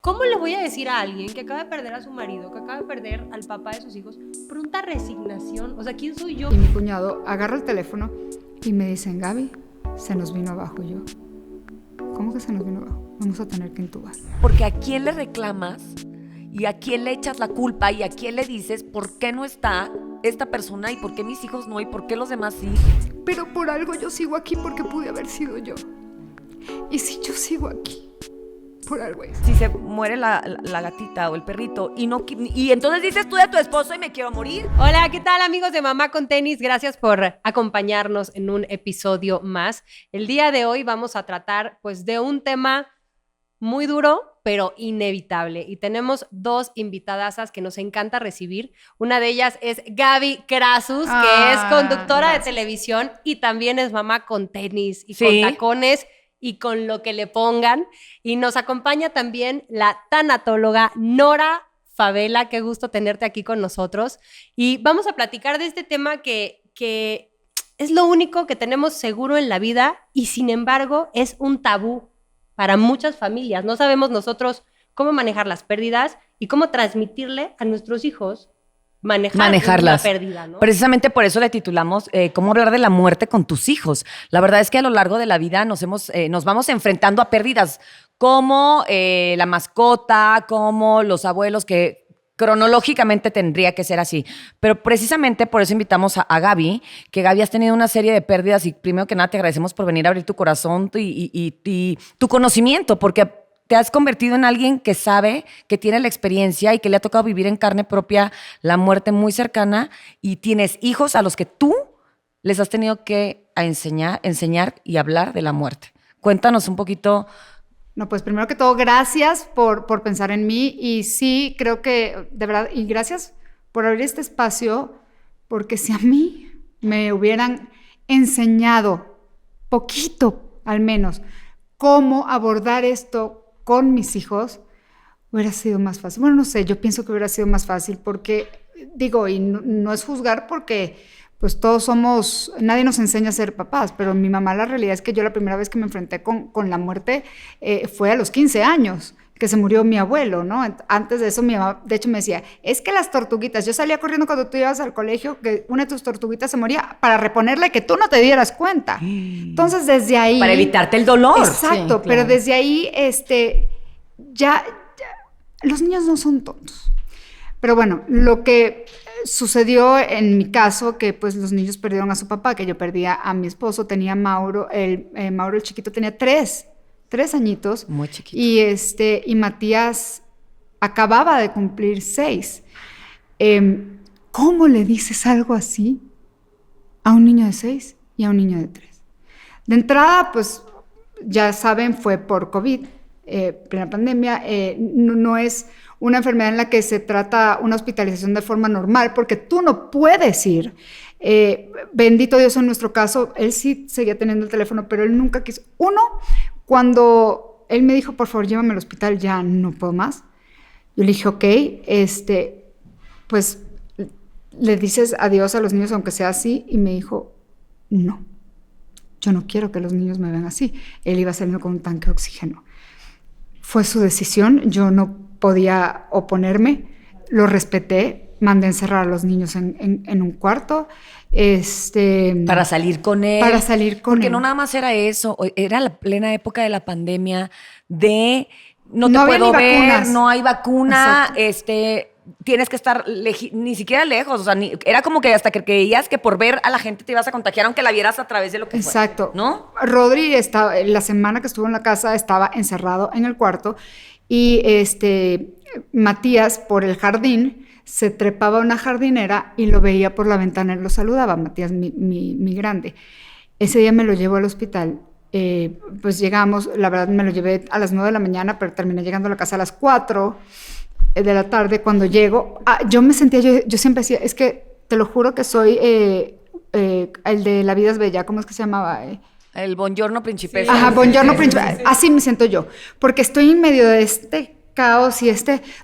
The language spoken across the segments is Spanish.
¿Cómo le voy a decir a alguien que acaba de perder a su marido, que acaba de perder al papá de sus hijos, pronta resignación? O sea, ¿quién soy yo? Y mi cuñado agarra el teléfono y me dicen, Gaby, se nos vino abajo. Y yo, ¿cómo que se nos vino abajo? Vamos a tener que intubar. Porque ¿a quién le reclamas? ¿Y a quién le echas la culpa? ¿Y a quién le dices por qué no está esta persona? ¿Y por qué mis hijos no? ¿Y por qué los demás sí? Pero por algo yo sigo aquí porque pude haber sido yo. Y si yo sigo aquí, por algo es. Si se muere la gatita o el perrito y entonces dices tú de tu esposo y me quiero morir. Hola, ¿qué tal amigos de Mamá con Tenis? Gracias por acompañarnos en un episodio más. El día de hoy vamos a tratar pues de un tema muy duro, pero inevitable. Y tenemos dos invitadasas que nos encanta recibir. Una de ellas es Gaby Krasus, que es conductora de televisión y también es mamá con tenis y con tacones y con lo que le pongan. Y nos acompaña también la tanatóloga Nora Favela. Qué gusto tenerte aquí con nosotros. Y vamos a platicar de este tema que es lo único que tenemos seguro en la vida y sin embargo es un tabú para muchas familias. No sabemos nosotros cómo manejar las pérdidas y cómo transmitirle a nuestros hijos manejarlas. La pérdida, ¿no? Precisamente por eso le titulamos ¿Cómo hablar de la muerte con tus hijos? La verdad es que a lo largo de la vida nos vamos enfrentando a pérdidas como la mascota, como los abuelos, que cronológicamente tendría que ser así. Pero precisamente por eso invitamos a Gaby, que Gaby has tenido una serie de pérdidas y primero que nada te agradecemos por venir a abrir tu corazón y tu conocimiento, porque te has convertido en alguien que sabe, que tiene la experiencia y que le ha tocado vivir en carne propia la muerte muy cercana y tienes hijos a los que tú les has tenido que enseñar y hablar de la muerte. Cuéntanos un poquito. No, pues primero que todo, gracias por pensar en mí y sí, creo que de verdad, y gracias por abrir este espacio, porque si a mí me hubieran enseñado poquito, al menos, cómo abordar esto con mis hijos, hubiera sido más fácil. Bueno, no sé, yo pienso que hubiera sido más fácil porque, digo, y no es juzgar porque pues todos nadie nos enseña a ser papás, pero mi mamá, la realidad es que yo la primera vez que me enfrenté con la muerte fue a los 15 años, que se murió mi abuelo, ¿no? Antes de eso mi mamá, de hecho, me decía, es que las tortuguitas, yo salía corriendo cuando tú ibas al colegio, que una de tus tortuguitas se moría para reponerla y que tú no te dieras cuenta. Entonces, desde ahí... Para evitarte el dolor. Exacto, sí, pero claro. Desde ahí, ya, los niños no son tontos. Pero bueno, lo que sucedió en mi caso, que pues los niños perdieron a su papá, que yo perdía a mi esposo, tenía Mauro, Mauro el chiquito tenía tres añitos. Muy chiquito. Y Matías acababa de cumplir 6. ¿Cómo le dices algo así a un niño de 6 y a un niño de 3? De entrada, pues ya saben, fue por COVID, plena pandemia, no es una enfermedad en la que se trata una hospitalización de forma normal, porque tú no puedes ir. Bendito Dios, en nuestro caso, él sí seguía teniendo el teléfono, pero él nunca quiso. Cuando él me dijo, por favor, llévame al hospital, ya no puedo más. Yo le dije, ok, pues le dices adiós a los niños aunque sea así, y me dijo, no, yo no quiero que los niños me vean así. Él iba saliendo con un tanque de oxígeno. Fue su decisión, yo no podía oponerme, lo respeté, mandé a encerrar a los niños en un cuarto. Para salir con él. Porque no nada más era eso, era la plena época de la pandemia, de no te puedo ver, vacunas. No hay vacuna, exacto. Tienes que estar ni siquiera lejos, o sea, era como que hasta que creías que por ver a la gente te ibas a contagiar, aunque la vieras a través de lo que exacto. Fue, ¿no? Rodri la semana que estuvo en la casa estaba encerrado en el cuarto y Matías por el jardín se trepaba a una jardinera y lo veía por la ventana y lo saludaba, Matías, mi grande. Ese día me lo llevo al hospital. Pues llegamos, la verdad me lo llevé a las 9 de la mañana, pero terminé llegando a la casa a las 4 de la tarde. Cuando llego, yo me sentía, yo siempre decía, es que te lo juro que soy el de La vida es bella, ¿cómo es que se llamaba? El Buongiorno Principessa. Ajá, Buongiorno Principessa. Sí. Así me siento yo, porque estoy en medio de este caos y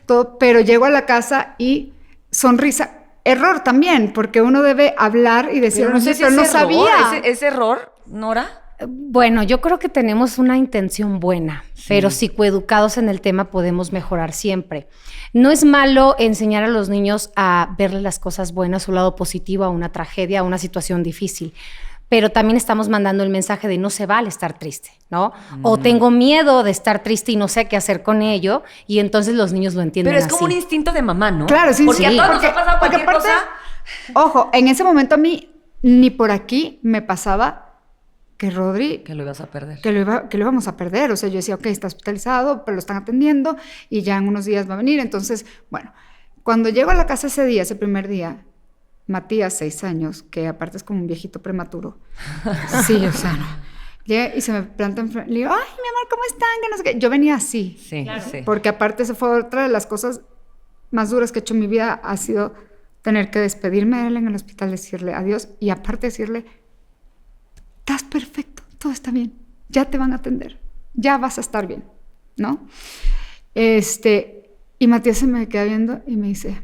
todo, pero llego a la casa y sonrisa. Error también, porque uno debe hablar y decir, pero no sé si pero no error, sabía. ¿Es error, Nora? Bueno, yo creo que tenemos una intención buena, pero si coeducados en el tema podemos mejorar siempre. No es malo enseñar a los niños a verle las cosas buenas, su lado positivo a una tragedia, a una situación difícil, pero también estamos mandando el mensaje de no se vale estar triste, ¿no? O tengo miedo de estar triste y no sé qué hacer con ello, y entonces los niños lo entienden Pero es así. como un instinto de mamá, ¿no? Claro, sí, porque sí. a todos nos ha pasado porque cualquier cosa. Ojo, en ese momento a mí ni por aquí me pasaba que Rodri, Que lo ibas a perder. que lo íbamos a perder. O sea, yo decía, ok, está hospitalizado, pero lo están atendiendo y ya en unos días va a venir. Entonces, bueno, cuando llego a la casa ese día, ese primer día, Matías, 6 años, que aparte es como un viejito prematuro. Sí, o sea, no. Llega y se me planta enfrente. Le digo, ay, mi amor, ¿cómo están? Que no sé qué. Yo venía así. Sí, Claro. sí. Porque aparte esa fue otra de las cosas más duras que he hecho en mi vida, ha sido tener que despedirme de él en el hospital, decirle adiós y aparte decirle, estás perfecto, todo está bien, ya te van a atender, ya vas a estar bien, ¿no? Y Matías se me queda viendo y me dice,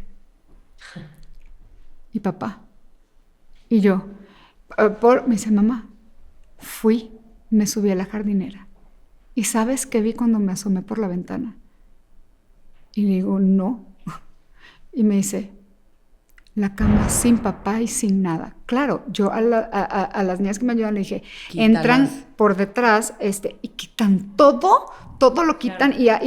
¿y papá? Y yo, me dice, mamá, me subí a la jardinera y ¿sabes qué vi cuando me asomé por la ventana? Y le digo, no. Y me dice, la cama sin papá y sin nada. Claro, yo a las niñas que me ayudan le dije, Quítalas. entran por detrás y quitan todo lo quitan y a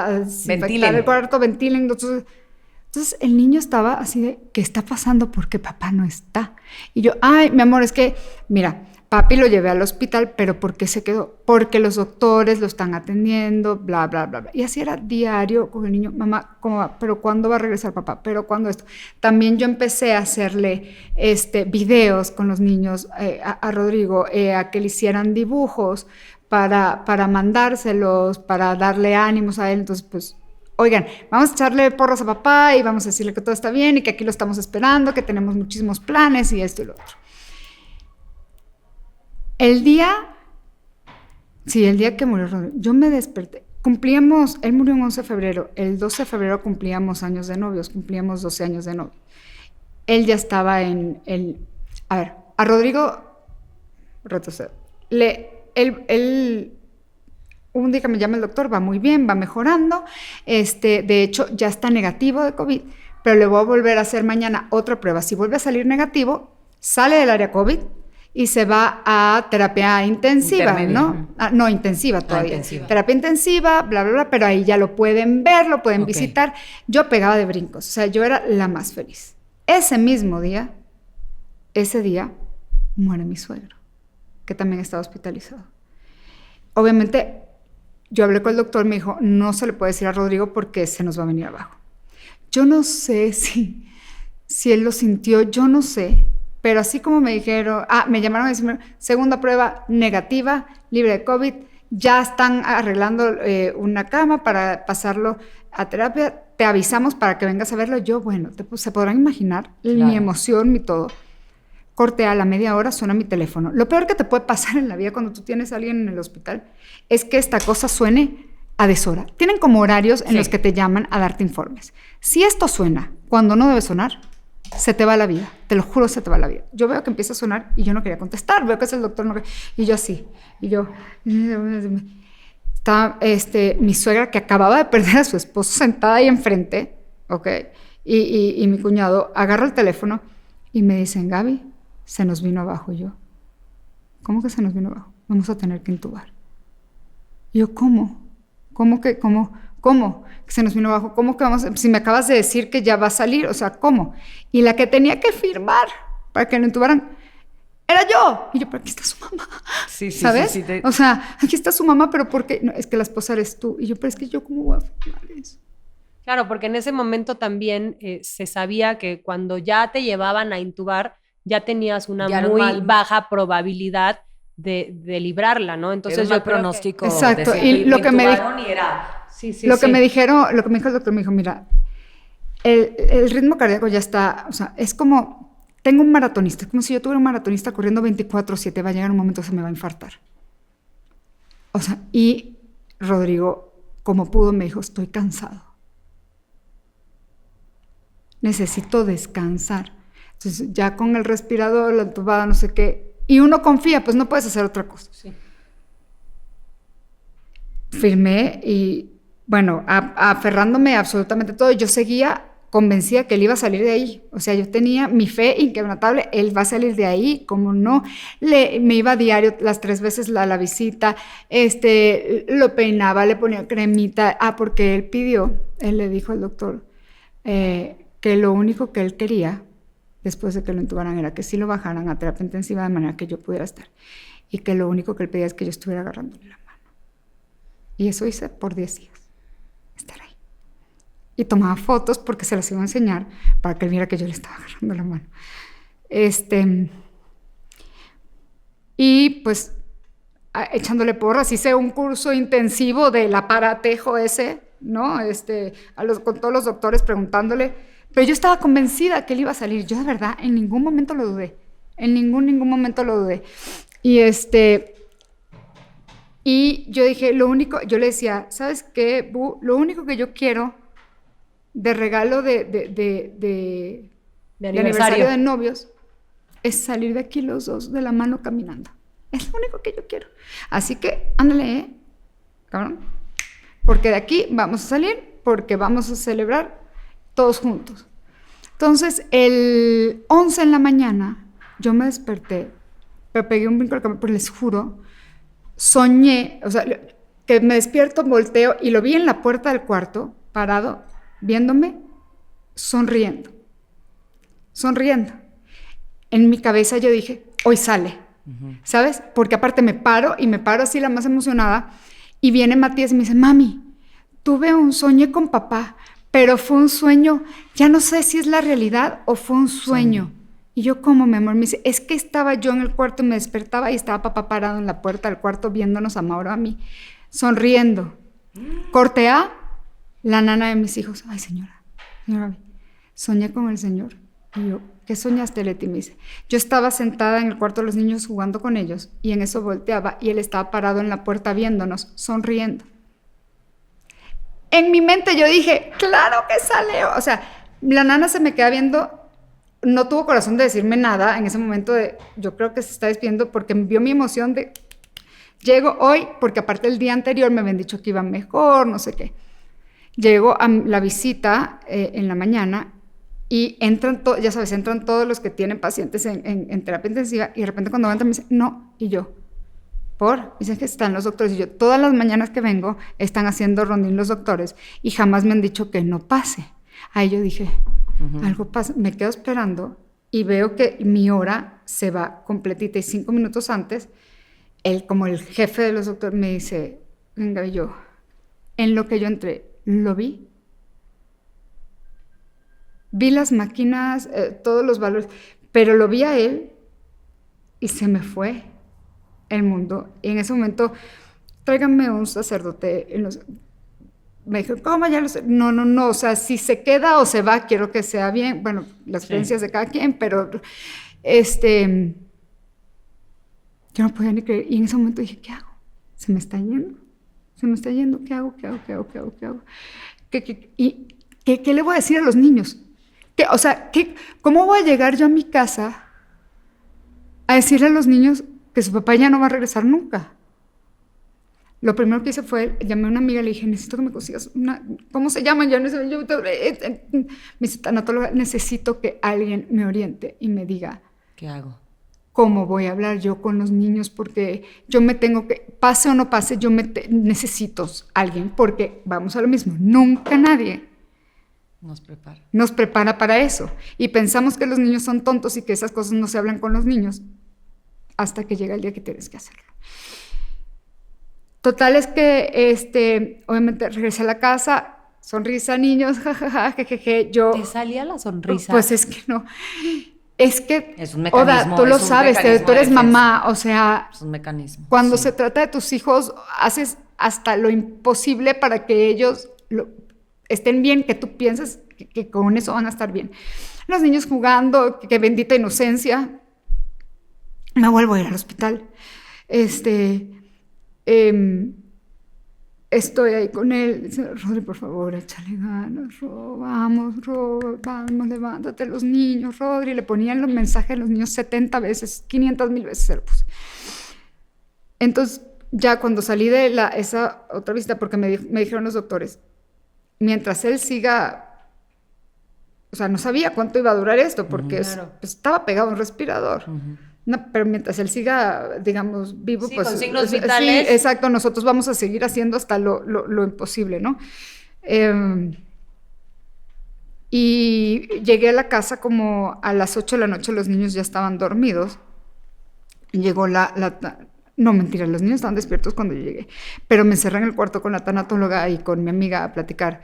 desinfectar Ventilen. el cuarto, ventilen. Entonces el niño estaba así de, ¿qué está pasando? Porque papá no está. Y yo, ay, mi amor, es que, mira, papi lo llevé al hospital, pero ¿por qué se quedó? Porque los doctores lo están atendiendo, bla, bla, bla, bla. Y así era diario con el niño, mamá, ¿cómo va? ¿Pero cuándo va a regresar papá? ¿Pero cuándo esto? También yo empecé a hacerle videos con los niños a Rodrigo, a que le hicieran dibujos para mandárselos, para darle ánimos a él. Entonces, pues, oigan, vamos a echarle porras a papá y vamos a decirle que todo está bien y que aquí lo estamos esperando, que tenemos muchísimos planes y esto y lo otro. El día que murió Rodrigo, yo me desperté. Él murió el 11 de febrero, el 12 de febrero cumplíamos años de novios, cumplíamos 12 años de novios. Él ya estaba a Rodrigo, retrocedo, un día que me llama el doctor, va muy bien, va mejorando, de hecho ya está negativo de COVID, pero le voy a volver a hacer mañana otra prueba. Si vuelve a salir negativo, sale del área COVID, y se va a terapia intensiva, Intermedia. ¿no? No, intensiva todavía. Intensiva. Terapia intensiva, bla, bla, bla, pero ahí ya lo pueden ver, lo pueden visitar. Yo pegaba de brincos, o sea, yo era la más feliz. Ese día, muere mi suegro, que también estaba hospitalizado. Obviamente, yo hablé con el doctor, me dijo, no se le puede decir a Rodrigo porque se nos va a venir abajo. Yo no sé si él lo sintió, yo no sé. Pero así como me dijeron, me llamaron a decirme, segunda prueba negativa, libre de COVID, ya están arreglando una cama para pasarlo a terapia, te avisamos para que vengas a verlo. Yo, bueno, se podrán imaginar mi emoción, mi todo. Corte a la media hora, suena mi teléfono. Lo peor que te puede pasar en la vida cuando tú tienes a alguien en el hospital es que esta cosa suene a deshora. Tienen como horarios en los que te llaman a darte informes. Si esto suena cuando no debe sonar, se te va la vida, te lo juro, se te va la vida. Yo veo que empieza a sonar y yo no quería contestar, veo que es el doctor, y yo así, está mi suegra que acababa de perder a su esposo sentada ahí enfrente, ¿ok? Y mi cuñado agarra el teléfono y me dicen, Gaby, se nos vino abajo. Y yo, ¿cómo que se nos vino abajo? Vamos a tener que intubar. Y yo, ¿cómo? ¿Cómo que se nos vino abajo? ¿Cómo que vamos? Si me acabas de decir que ya va a salir, o sea, ¿cómo? Y la que tenía que firmar para que lo intubaran era yo. Y yo, pero aquí está su mamá. Sí, ¿sabes? sí, O sea, aquí está su mamá, pero ¿por qué? No, es que la esposa eres tú. Y yo, pero es que yo, ¿cómo voy a firmar eso? Claro, porque en ese momento también se sabía que cuando ya te llevaban a intubar, ya tenías una Ya muy baja probabilidad de librarla, ¿no? Entonces yo yo creo pronóstico. Exacto, y lo que me dijo, lo que me dijo el doctor, me dijo, mira, el ritmo cardíaco ya está, o sea, es como, tengo un maratonista, es como si yo tuviera un maratonista corriendo 24/7, va a llegar un momento que se me va a infartar. O sea, y Rodrigo, como pudo, me dijo, estoy cansado. Necesito descansar. Entonces, ya con el respirador, la entubada, no sé qué, y uno confía, pues no puedes hacer otra cosa. Sí. Firmé y, bueno, aferrándome a absolutamente todo, yo seguía convencida que él iba a salir de ahí. O sea, yo tenía mi fe inquebrantable, él va a salir de ahí, como no. Me iba a diario las 3 veces a la visita, lo peinaba, le ponía cremita. Porque él le dijo al doctor que lo único que él quería, después de que lo intubaran, era que sí lo bajaran a terapia intensiva de manera que yo pudiera estar. Y que lo único que él pedía es que yo estuviera agarrándole la mano. Y eso hice por 10 días, estar ahí. Y tomaba fotos porque se las iba a enseñar para que él viera que yo le estaba agarrando la mano. Y pues echándole porras, hice un curso intensivo del aparatejo ese, ¿no? Con todos los doctores preguntándole, pero yo estaba convencida que él iba a salir. Yo de verdad en ningún momento lo dudé, en ningún momento lo dudé. Y yo dije, yo le decía, ¿sabes qué, Bu? Lo único que yo quiero de regalo de aniversario de novios es salir de aquí los dos de la mano caminando. Es lo único que yo quiero. Así que, ándale, cabrón. Porque de aquí vamos a salir, porque vamos a celebrar todos juntos. Entonces, el 11 en la mañana, yo me desperté, pero pegué un brinco al cama, pero les juro, soñé, o sea, que me despierto, volteo y lo vi en la puerta del cuarto, parado, viéndome, sonriendo. En mi cabeza yo dije, hoy sale, ¿sabes? Porque aparte me paro así la más emocionada, y viene Matías y me dice, mami, soñé con papá, pero fue un sueño, ya no sé si es la realidad o fue un sueño. Y yo, ¿cómo, mi amor? Me dice, es que estaba yo en el cuarto, me despertaba y estaba papá parado en la puerta del cuarto viéndonos a Mauro, a mí, sonriendo. Corte A, la nana de mis hijos. Ay, señora, soñé con el Señor. Y yo, ¿qué soñaste, Leti? Me dice, yo estaba sentada en el cuarto de los niños jugando con ellos y en eso volteaba y él estaba parado en la puerta viéndonos, sonriendo. En mi mente yo dije, claro que sale. O sea, la nana se me queda viendo. No tuvo corazón de decirme nada en ese momento yo creo que se está despidiendo porque vio mi emoción de, llego hoy, porque aparte el día anterior me habían dicho que iba mejor, no sé qué. Llego a la visita en la mañana y entran todos los que tienen pacientes en terapia intensiva y de repente cuando entran me dicen, no, y yo, dicen que están los doctores y yo, todas las mañanas que vengo están haciendo rondín los doctores y jamás me han dicho que no pase. Ahí yo dije, algo pasa, me quedo esperando y veo que mi hora se va completita y 5 minutos antes, él como el jefe de los doctores me dice, venga, y yo, en lo que yo entré, lo vi las máquinas, todos los valores, pero lo vi a él y se me fue el mundo. Y en ese momento, tráiganme un sacerdote. Me dijo, ¿cómo ya lo sé? No, o sea, si se queda o se va, quiero que sea bien. Bueno, las creencias de cada quien, pero yo no podía ni creer. Y en ese momento dije, ¿qué hago? Se me está yendo, ¿qué hago? ¿Qué le voy a decir a los niños? ¿Cómo voy a llegar yo a mi casa a decirle a los niños que su papá ya no va a regresar nunca? Lo primero que hice fue, llamé a una amiga y le dije, necesito que me consigas ¿cómo se llama? Me dice, tanatóloga, necesito que alguien me oriente y me diga, ¿qué hago? ¿Cómo voy a hablar yo con los niños? Porque yo me tengo que, pase o no pase, necesito alguien, porque vamos a lo mismo, nunca nadie nos prepara para eso. Y pensamos que los niños son tontos y que esas cosas no se hablan con los niños hasta que llega el día que tienes que hacerlo. Total es que, obviamente, regresé a la casa, sonrisa, niños, jajaja, jejeje, yo... ¿Te salía la sonrisa? Pues es que no. Es que, es un mecanismo, Oda, tú lo sabes, tú eres mamá, o sea... Es un mecanismo. Cuando se trata de tus hijos, haces hasta lo imposible para que ellos estén bien, que tú pienses que con eso van a estar bien. Los niños jugando, que bendita inocencia. Me vuelvo a ir al hospital. estoy ahí con él. Dice, Rodri, por favor, échale ganas, vamos, levántate, los niños, Rodri. Le ponían los mensajes a los niños 70 veces, 500,000 veces se lo puse. Entonces, ya cuando salí de esa otra visita, porque me dijeron los doctores, mientras él siga, o sea, no sabía cuánto iba a durar esto, porque Claro. estaba pegado a un respirador. No, pero mientras él siga, digamos, vivo, Sí, pues... con signos sí, vitales. exacto, nosotros vamos a seguir haciendo hasta lo imposible, ¿no? Y llegué a la casa como a las 8 de la noche, los niños ya estaban dormidos. Llegó no, mentira, los niños estaban despiertos cuando yo llegué, pero me encerré en el cuarto con la tanatóloga y con mi amiga a platicar.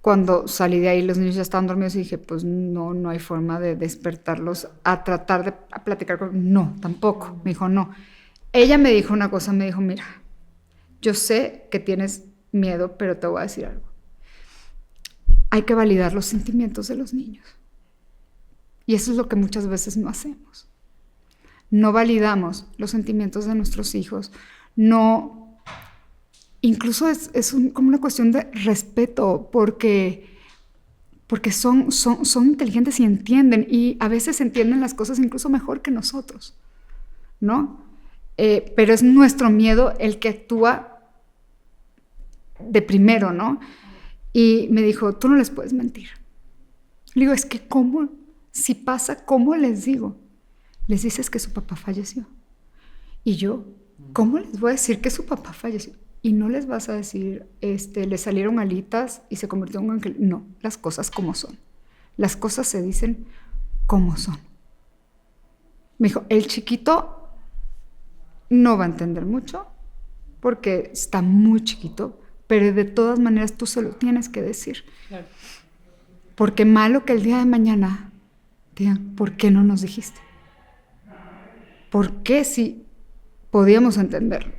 Cuando salí de ahí, los niños ya estaban dormidos y dije, pues no hay forma de despertarlos a tratar de platicar con... No, tampoco. Me dijo, no. Ella me dijo una cosa, me dijo, mira, yo sé que tienes miedo, pero te voy a decir algo. Hay que validar los sentimientos de los niños. Y eso es lo que muchas veces no hacemos. No validamos los sentimientos de nuestros hijos, no, incluso es como una cuestión de respeto, porque son inteligentes y entienden, y a veces entienden las cosas incluso mejor que nosotros, ¿no? Pero es nuestro miedo el que actúa de primero, ¿no? Y me dijo, tú no les puedes mentir. Le digo, es que ¿cómo? Si pasa, ¿cómo les digo? Les dices que su papá falleció. Y yo, ¿cómo les voy a decir que su papá falleció? Y no les vas a decir, le salieron alitas y se convirtió en un ángel. No, las cosas como son. Las cosas se dicen como son. Me dijo, el chiquito no va a entender mucho porque está muy chiquito, pero de todas maneras tú se lo tienes que decir. Claro. Porque malo que el día de mañana digan, ¿por qué no nos dijiste? ¿Por qué si podíamos entenderlo?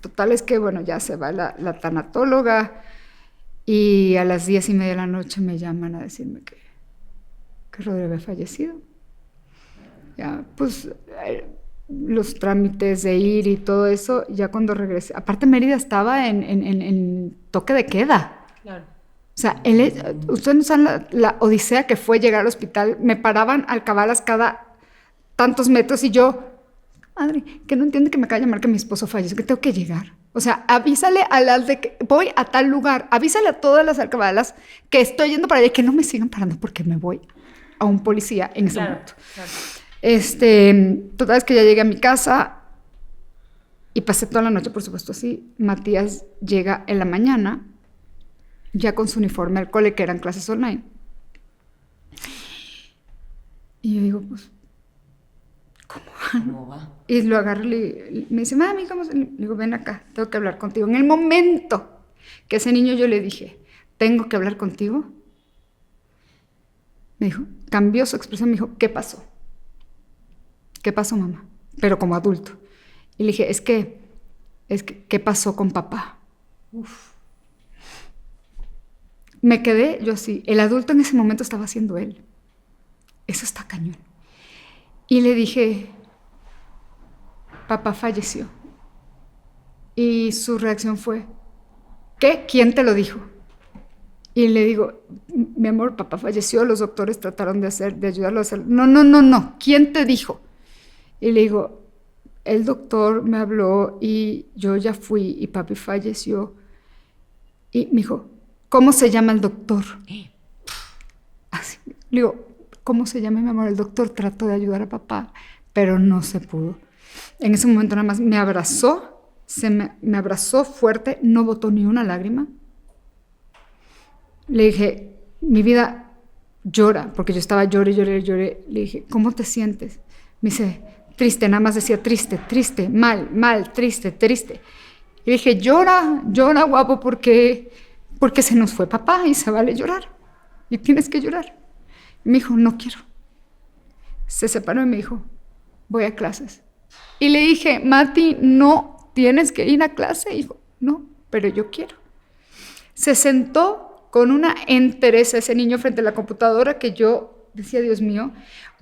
Total es que, bueno, ya se va la tanatóloga y a las 10:30 de la noche me llaman a decirme que Rodri había fallecido. Ya, pues, los trámites de ir y todo eso, ya cuando regresé. Aparte, Mérida estaba en toque de queda. Claro. O sea, ustedes no saben la odisea que fue llegar al hospital. Me paraban alcabalas cada tantos metros y yo... Madre, que no entiende que me acaba de llamar que mi esposo falleció, que tengo que llegar. O sea, avísale a las de que voy a tal lugar, avísale a todas las alcabalas que estoy yendo para allá y que no me sigan parando porque me voy a un policía en ese momento. Claro. Total es que ya llegué a mi casa y pasé toda la noche, por supuesto, así. Matías llega en la mañana, ya con su uniforme al cole, que eran clases online. Y yo digo, pues, ¿Cómo va? y lo agarro y me dice, mami, ¿cómo se...? Le digo, ven acá, tengo que hablar contigo. En el momento que ese niño yo le dije, tengo que hablar contigo, me dijo, cambió su expresión, me dijo, ¿qué pasó? ¿Qué pasó, mamá? Pero como adulto. Y le dije, es que ¿qué pasó con papá? Uf. Me quedé yo así. El adulto en ese momento estaba siendo él. Eso está cañón. Y le dije, papá falleció. Y su reacción fue, ¿qué? ¿Quién te lo dijo? Y le digo, mi amor, papá falleció, los doctores trataron de ayudarlo a hacer. No, ¿quién te dijo? Y le digo, el doctor me habló y yo ya fui y papi falleció. Y me dijo, ¿cómo se llama el doctor? Así, le digo, ¿cómo se llama, mi amor? El doctor trató de ayudar a papá, pero no se pudo. En ese momento nada más me abrazó, me abrazó fuerte, no botó ni una lágrima. Le dije, mi vida llora, porque yo estaba lloré. Le dije, ¿cómo te sientes? Me dice, triste, nada más decía triste, mal, triste. Y le dije, llora, guapo, porque se nos fue papá y se vale llorar. Y tienes que llorar. Y me dijo, no quiero. Se separó y me dijo, voy a clases. Y le dije, Mati, no tienes que ir a clase. Y dijo, no, pero yo quiero. Se sentó con una entereza ese niño frente a la computadora que yo decía, Dios mío,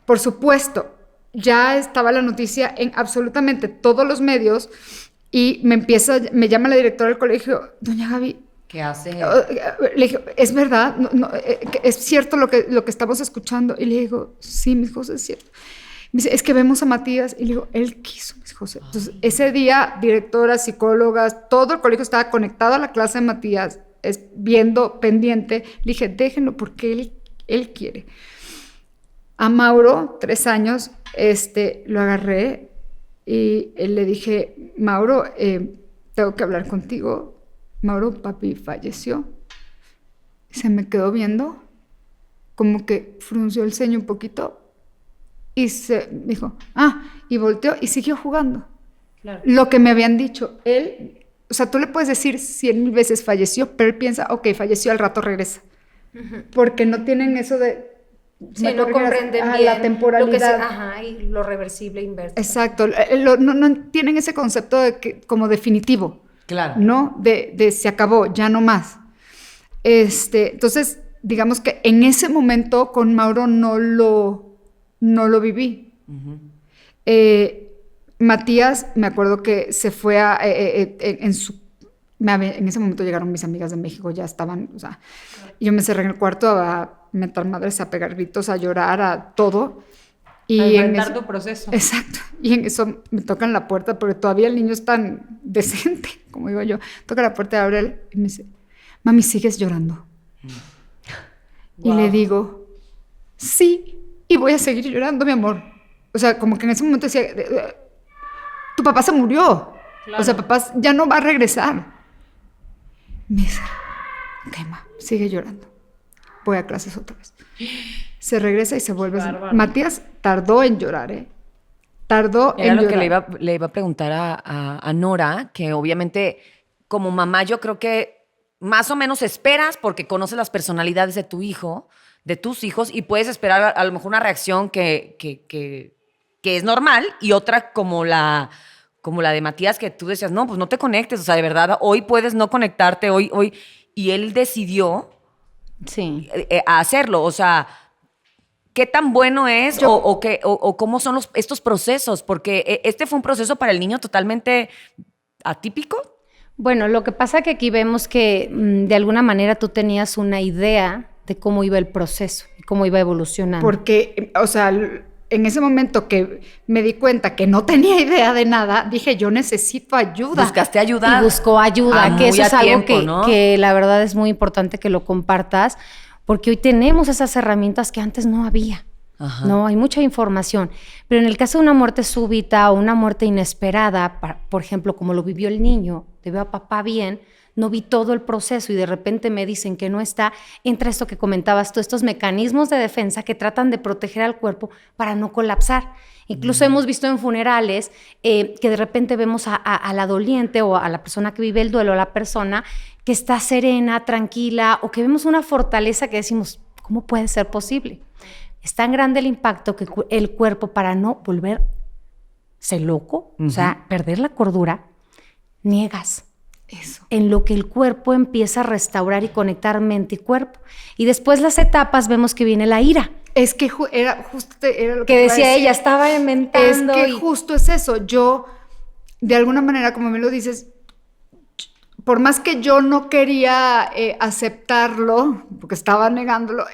por supuesto, ya estaba la noticia en absolutamente todos los medios Y me llama la directora del colegio, doña Gaby, ¿Qué hace? le dije, ¿es verdad? ¿Es cierto lo que estamos escuchando? Y le digo, sí, mis hijos, es cierto. Me dice, es que vemos a Matías. Y le digo, él quiso, mis hijos. Entonces, ese día, directoras, psicólogas, todo el colegio estaba conectado a la clase de Matías, viendo, pendiente. Le dije, déjenlo porque él quiere. A Mauro, 3 años, lo agarré y le dije, Mauro, tengo que hablar contigo. Mauro, papi falleció. Se me quedó viendo, como que frunció el ceño un poquito y se dijo, y volteó y siguió jugando. Claro. Lo que me habían dicho, él, o sea, tú le puedes decir 100,000 veces falleció, pero él piensa, ok, falleció, al rato regresa. Porque no tienen eso de... Sí, no comprenden bien la temporalidad. Y lo reversible inverso. Exacto, no tienen ese concepto como definitivo. Claro. ¿No? De se acabó, ya no más. Entonces, digamos que en ese momento con Mauro no lo viví. Uh-huh. Matías, me acuerdo que se fue en ese momento llegaron mis amigas de México, ya estaban, o sea, yo me cerré en el cuarto a meter madres, a pegar gritos, a llorar, a todo. Y a en enfrentar tu proceso. Exacto. Y en eso me tocan la puerta, porque todavía el niño es tan decente, como digo yo. Toca la puerta y abre él y me dice, mami, ¿sigues llorando? Wow. Y le digo, sí, y voy a seguir llorando, mi amor. O sea, como que en ese momento decía, tu papá se murió. Claro. O sea, papá ya no va a regresar. Me dice, ok, ma, sigue llorando. Voy a clases otra vez. Se regresa y se vuelve. Matías tardó en llorar, ¿eh? Tardó en llorar. Era lo que le iba a preguntar a Nora, que obviamente como mamá yo creo que más o menos esperas porque conoces las personalidades de tu hijo, de tus hijos, y puedes esperar a lo mejor una reacción que es normal y otra como la de Matías, que tú decías, no, pues no te conectes, o sea, de verdad, hoy puedes no conectarte, hoy, y él decidió a hacerlo, o sea, ¿qué tan bueno es o cómo son estos procesos? Porque este fue un proceso para el niño totalmente atípico. Bueno, lo que pasa es que aquí vemos que de alguna manera tú tenías una idea de cómo iba el proceso y cómo iba evolucionando. Porque, o sea, en ese momento que me di cuenta que no tenía idea de nada, dije, yo necesito ayuda. Buscaste ayuda. Y buscó ayuda, que eso es algo ¿no? que la verdad es muy importante que lo compartas, porque hoy tenemos esas herramientas que antes no había. Ajá. No, hay mucha información. Pero en el caso de una muerte súbita o una muerte inesperada, por ejemplo, como lo vivió el niño, te veo a papá bien, no vi todo el proceso y de repente me dicen que no está, entra esto que comentabas tú, estos mecanismos de defensa que tratan de proteger al cuerpo para no colapsar. Incluso hemos visto en funerales que de repente vemos a la doliente o a la persona que vive el duelo, a la persona que está serena, tranquila, o que vemos una fortaleza que decimos, ¿cómo puede ser posible? Es tan grande el impacto que el cuerpo, para no volverse loco, o sea, perder la cordura, niegas. Eso. En lo que el cuerpo empieza a restaurar y conectar mente y cuerpo. Y después las etapas vemos que viene la ira. Es que era lo que decía ella, estaba inventando. Es que justo es eso. Yo, de alguna manera, como me lo dices, por más que yo no quería aceptarlo, porque estaba negándolo,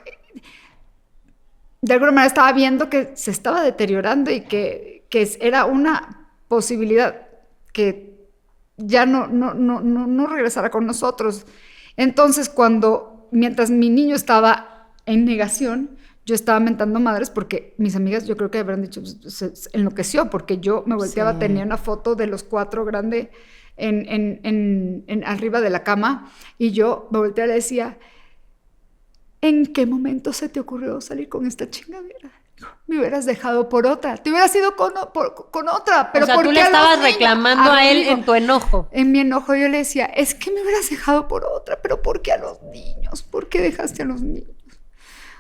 de alguna manera estaba viendo que se estaba deteriorando y que era una posibilidad que ya no regresara con nosotros. Entonces, mientras mi niño estaba en negación, yo estaba mentando madres porque mis amigas, yo creo que habrán dicho, se enloqueció, porque yo me volteaba, tenía una foto de los 4 grande en arriba de la cama, y yo me volteaba y le decía, ¿en qué momento se te ocurrió salir con esta chingadera? Me hubieras dejado por otra, te hubieras ido con otra, pero o sea, ¿por qué tú le estabas reclamando a él en tu enojo? En mi enojo yo le decía, es que me hubieras dejado por otra, pero ¿por qué a los niños? ¿Por qué dejaste a los niños?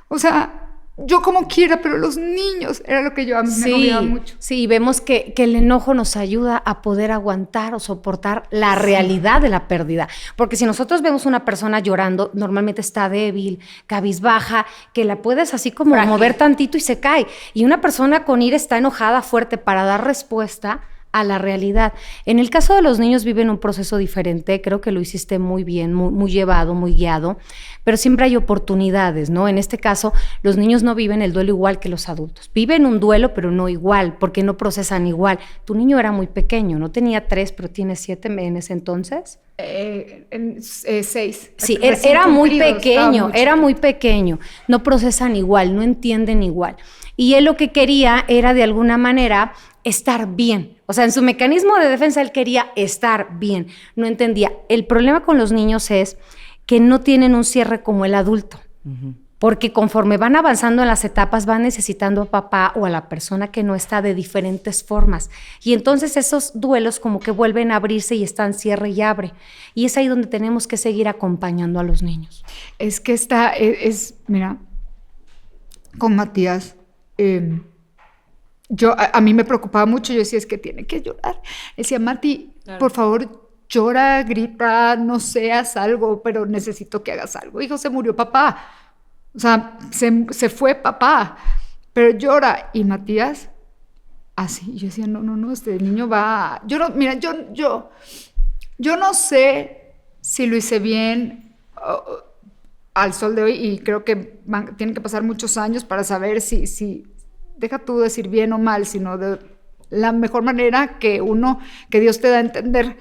O sea, yo como quiera, pero los niños, era lo que yo a mí me agobiaba mucho. Sí, vemos que el enojo nos ayuda a poder aguantar o soportar la realidad de la pérdida. Porque si nosotros vemos una persona llorando, normalmente está débil, cabizbaja, que la puedes así como mover tantito y se cae. Y una persona con ira está enojada, fuerte, para dar respuesta, a la realidad. En el caso de los niños viven un proceso diferente, creo que lo hiciste muy bien, muy llevado, muy guiado, pero siempre hay oportunidades, ¿no? En este caso, los niños no viven el duelo igual que los adultos. Viven un duelo, pero no igual, porque no procesan igual. Tu niño era muy pequeño, no tenía 3, pero tiene 7 en ese entonces. 6. Sí, era muy pequeño, era muy pequeño. No procesan igual, no entienden igual. Y él lo que quería era de alguna manera estar bien. O sea, en su mecanismo de defensa él quería estar bien. No entendía. El problema con los niños es que no tienen un cierre como el adulto. Uh-huh. Porque conforme van avanzando en las etapas van necesitando a papá o a la persona que no está de diferentes formas. Y entonces esos duelos como que vuelven a abrirse y están cierre y abre. Y es ahí donde tenemos que seguir acompañando a los niños. Es que mira, con Matías, a mí me preocupaba mucho. Yo decía, es que tiene que llorar. Decía, Mati, claro, por favor, llora, grita, no seas algo, pero necesito que hagas algo. Hijo, se murió papá. O sea, se fue papá, pero llora. Y Matías, así. Yo decía, no, este niño va... Yo no sé si lo hice bien al sol de hoy, y creo que tienen que pasar muchos años para saber si deja tú decir bien o mal, sino de la mejor manera que Dios te da a entender.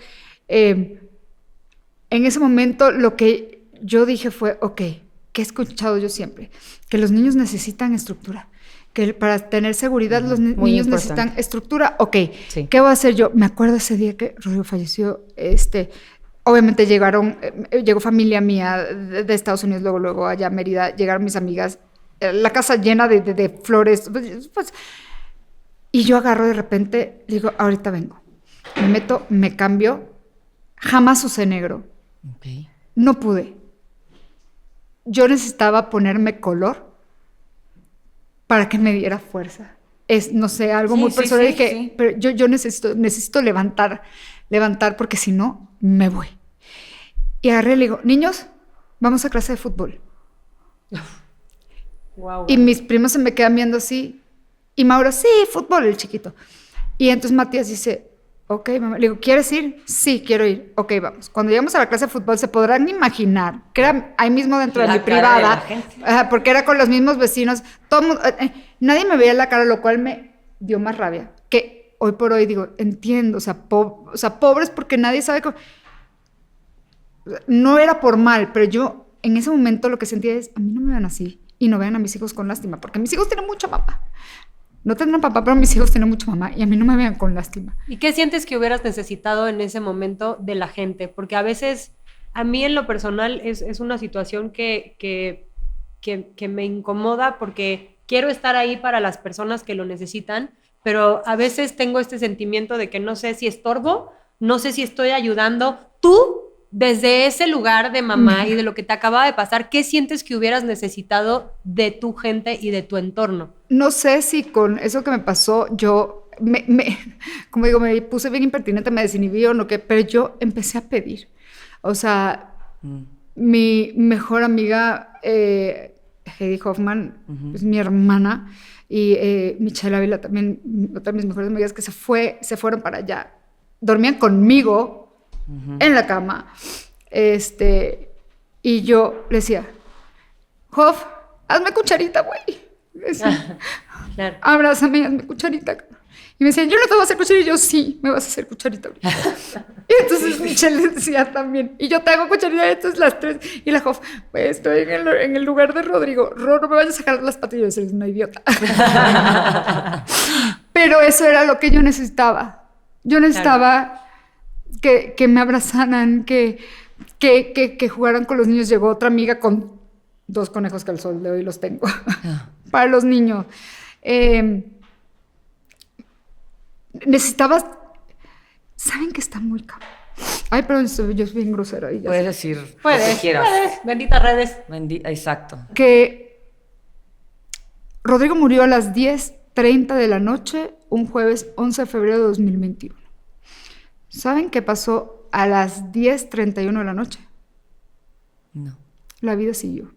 En ese momento lo que yo dije fue, ok, que he escuchado yo siempre, que los niños necesitan estructura, que para tener seguridad los niños necesitan estructura. Ok, sí. ¿Qué voy a hacer yo? Me acuerdo ese día que Rodrigo falleció, obviamente llegó familia mía de Estados Unidos, luego allá a Mérida, llegaron mis amigas, la casa llena de flores, pues, y yo agarro de repente, digo, ahorita vengo, me meto, me cambio, jamás usé negro, okay. No pude. Yo necesitaba ponerme color para que me diera fuerza. Es, no sé, algo muy personal. Sí. Pero yo necesito levantar, porque si no, me voy. Y agarré y le digo, niños, vamos a clase de fútbol. Wow. Y mis primos se me quedan viendo así. Y Mauro, sí, fútbol, el chiquito. Y entonces Matías dice, ok, mamá. Le digo, ¿quieres ir? Sí, quiero ir. Ok, vamos. Cuando llegamos a la clase de fútbol, se podrán imaginar que era ahí mismo dentro de mi privada, porque era con los mismos vecinos. Nadie me veía la cara, lo cual me dio más rabia. Que hoy por hoy digo, entiendo, o sea, pobres porque nadie sabe cómo. No era por mal, pero yo en ese momento lo que sentía es, a mí no me vean así y no vean a mis hijos con lástima, porque mis hijos tienen mucha mamá. No tendrán papá, pero mis hijos tienen mucha mamá y a mí no me vean con lástima. ¿Y qué sientes que hubieras necesitado en ese momento de la gente? Porque a veces, a mí en lo personal, es una situación que me incomoda porque quiero estar ahí para las personas que lo necesitan, pero a veces tengo este sentimiento de que no sé si estorbo, no sé si estoy ayudando. Tú, desde ese lugar de mamá y de lo que te acaba de pasar, ¿qué sientes que hubieras necesitado de tu gente y de tu entorno? No sé si con eso que me pasó, yo, como digo, me puse bien impertinente, me desinhibí o no qué, pero yo empecé a pedir. O sea, mi mejor amiga, Heidi Hoffman, es mi hermana, y Michelle Ávila también, otra de mis mejores amigas, que se fueron para allá. Dormían conmigo en la cama, y yo le decía, Hoff, hazme cucharita, güey. Claro. Abrázame, hazme cucharita. Y me decían, yo no te voy a hacer cucharita. Y yo, sí, me vas a hacer cucharita. Y entonces Michelle le decía también, y yo te hago cucharita. Y entonces las tres, y la Hoff, pues estoy en el lugar de Rodrigo. No me vayas a sacar las patillas, eres una idiota. Pero eso era lo que yo necesitaba. Yo necesitaba que me abrazaran, que jugaran con los niños. Llegó otra amiga con 2 conejos que al sol de hoy los tengo para los niños. Necesitabas, saben que está muy cabrón. Ay, perdón, yo soy bien grosera. Y ya puedes decir lo que quieras. Benditas redes. Exacto. Que Rodrigo murió a las 10:30 de la noche, un jueves 11 de febrero de 2021. ¿Saben qué pasó a las 10:31 de la noche? No. La vida siguió.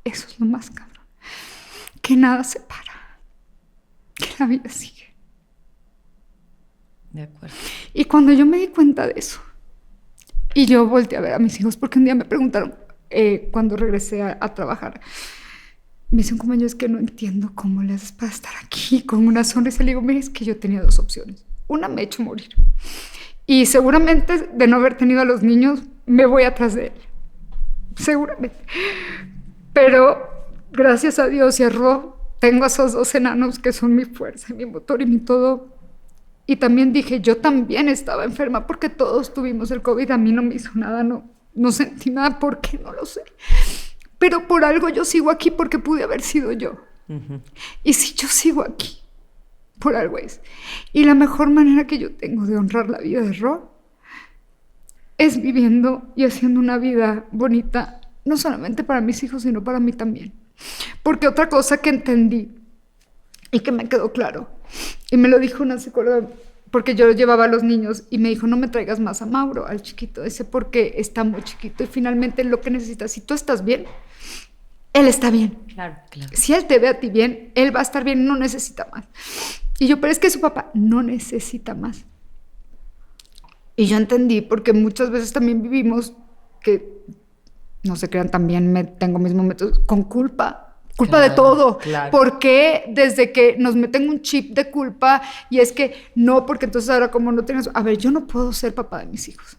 Eso es lo más cabrón. Que nada se para. Que la vida sigue. De acuerdo. Y cuando yo me di cuenta de eso, y yo volteé a ver a mis hijos, porque un día me preguntaron, cuando regresé a trabajar, me dice un compañero, es que no entiendo cómo le haces para estar aquí con una sonrisa. Le digo, mira, es que yo tenía dos opciones. Una, me he hecho morir. Y seguramente, de no haber tenido a los niños, me voy atrás de él. Seguramente. Pero, gracias a Dios y a Ro, tengo a esos dos enanos que son mi fuerza, mi motor y mi todo. Y también dije, yo también estaba enferma porque todos tuvimos el COVID. A mí no me hizo nada, no sentí nada. ¿Por qué? No lo sé. Pero por algo yo sigo aquí, porque pude haber sido yo. Uh-huh. Y si yo sigo aquí, por algo es. Y la mejor manera que yo tengo de honrar la vida de Ro es viviendo y haciendo una vida bonita, no solamente para mis hijos, sino para mí también. Porque otra cosa que entendí y que me quedó claro, y me lo dijo una psicóloga, porque yo llevaba a los niños y me dijo, no me traigas más a Mauro, al chiquito ese, porque está muy chiquito y finalmente lo que necesitas, si tú estás bien, él está bien. Claro, claro. Si él te ve a ti bien, él va a estar bien, no necesita más. Y yo, pero es que su papá no necesita más. Y yo entendí, porque muchas veces también vivimos que, no se crean, también tengo mis momentos con culpa. Culpa de todo. Claro. ¿Por qué desde que nos meten un chip de culpa? Y es que no, porque entonces ahora como no tienes... A ver, yo no puedo ser papá de mis hijos.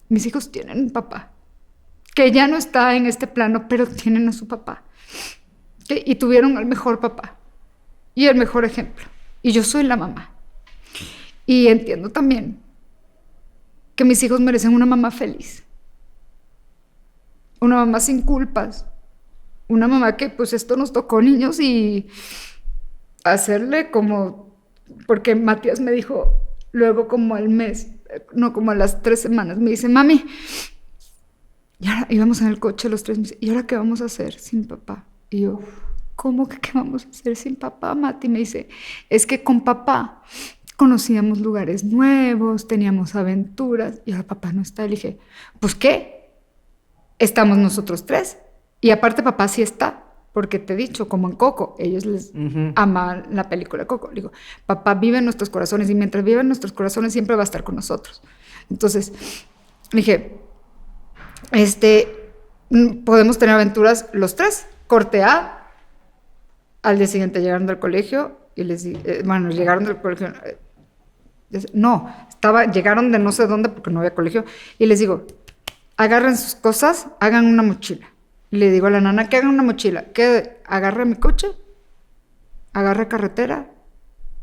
Mis hijos tienen un papá que ya no está en este plano, pero tienen a su papá. ¿Okay? Y tuvieron el mejor papá y el mejor ejemplo. Y yo soy la mamá. Y entiendo también que mis hijos merecen una mamá feliz. Una mamá sin culpas. Una mamá que, pues, esto nos tocó, niños, y hacerle como... Porque Matías me dijo, luego como al mes, no, como a las 3 semanas, me dice, mami, y ahora íbamos en el coche los 3 meses, ¿y ahora qué vamos a hacer sin papá? Y yo, ¿cómo que qué vamos a hacer sin papá, Mati? Me dice, es que con papá conocíamos lugares nuevos, teníamos aventuras, y ahora papá no está. Le dije, pues, ¿qué? Estamos nosotros 3. Y aparte papá sí está, porque te he dicho, como en Coco, ellos les aman la película de Coco. Le digo, papá vive en nuestros corazones, y mientras vive en nuestros corazones siempre va a estar con nosotros. Entonces, le dije, podemos tener aventuras los 3, corte A. Al día siguiente llegaron del colegio, y les dije, llegaron del colegio, llegaron de no sé dónde, porque no había colegio, y les digo, agarren sus cosas, hagan una mochila. Le digo a la nana que haga una mochila, que agarre mi coche, agarre carretera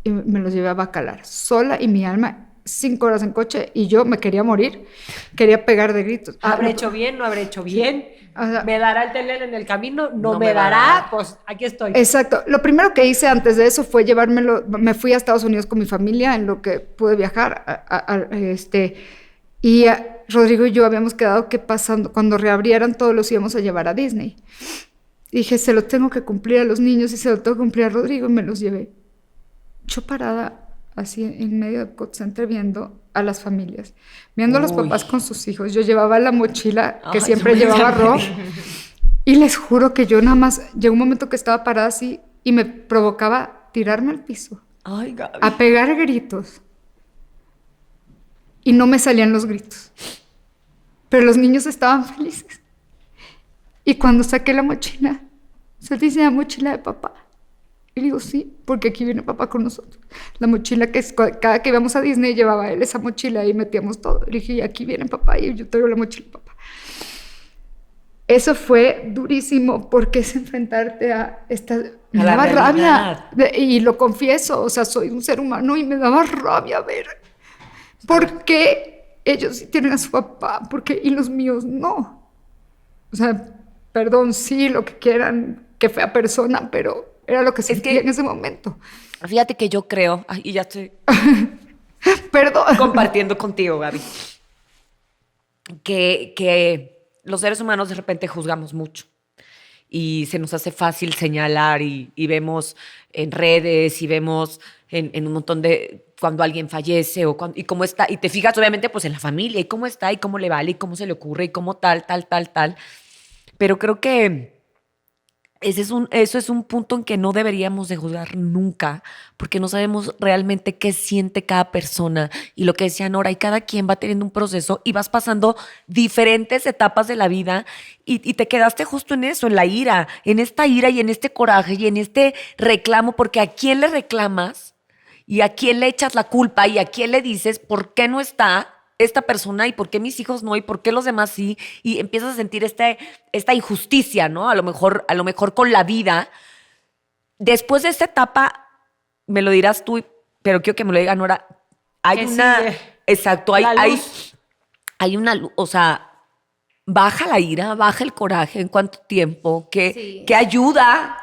y me los llevé a Bacalar, sola y mi alma, 5 horas en coche, y yo me quería morir, quería pegar de gritos. ¿Habré hecho bien? ¿No habré hecho bien? O sea, ¿me dará el telele en el camino? ¿No me dará? Pues aquí estoy. Exacto. Lo primero que hice antes de eso fue llevármelo, me fui a Estados Unidos con mi familia en lo que pude viajar, y Rodrigo y yo habíamos quedado que cuando reabrieran todos los íbamos a llevar a Disney. Dije, se lo tengo que cumplir a los niños y se lo tengo que cumplir a Rodrigo, y me los llevé. Yo parada así en medio del Code Center viendo a las familias, viendo a los papás con sus hijos. Yo llevaba la mochila que siempre llevaba Ro, y les juro que yo nada más, llegó un momento que estaba parada así y me provocaba tirarme al piso. Ay, Gaby. A pegar gritos. Y no me salían los gritos. Pero los niños estaban felices. Y cuando saqué la mochila, se dice la mochila de papá. Y digo, sí, porque aquí viene papá con nosotros. La mochila que cada que íbamos a Disney llevaba él esa mochila y metíamos todo. Y dije, y aquí viene papá, y yo traigo la mochila de papá. Eso fue durísimo, porque es enfrentarte a esta... Me daba rabia, y lo confieso, o sea, soy un ser humano y me daba rabia ver por qué ellos sí tienen a su papá, y los míos no. O sea, perdón, sí, lo que quieran, qué fea persona, pero era lo que sentía en ese momento. Fíjate que yo creo, y ya estoy perdón, compartiendo contigo, Gaby, que los seres humanos de repente juzgamos mucho y se nos hace fácil señalar, y vemos en redes y vemos en un montón de... cuando alguien fallece y cómo está, y te fijas obviamente pues en la familia y cómo está y cómo le vale y cómo se le ocurre y cómo tal, pero creo que Eso es un punto en que no deberíamos de juzgar nunca, porque no sabemos realmente qué siente cada persona. Y lo que decía Nora, y cada quien va teniendo un proceso y vas pasando diferentes etapas de la vida y te quedaste justo en eso, en la ira, en esta ira y en este coraje y en este reclamo, porque ¿a quién le reclamas? ¿Y a quién le echas la culpa? ¿Y a quién le dices por qué no está esta persona y por qué mis hijos no y por qué los demás sí? Y empiezas a sentir esta injusticia, ¿no? A lo mejor con la vida. Después de esta etapa, me lo dirás tú, pero quiero que me lo diga Nora, hay ¿Qué una... sigue? Exacto, La luz. hay una luz, o sea, baja la ira, baja el coraje, ¿en cuánto tiempo? ¿Qué ayuda?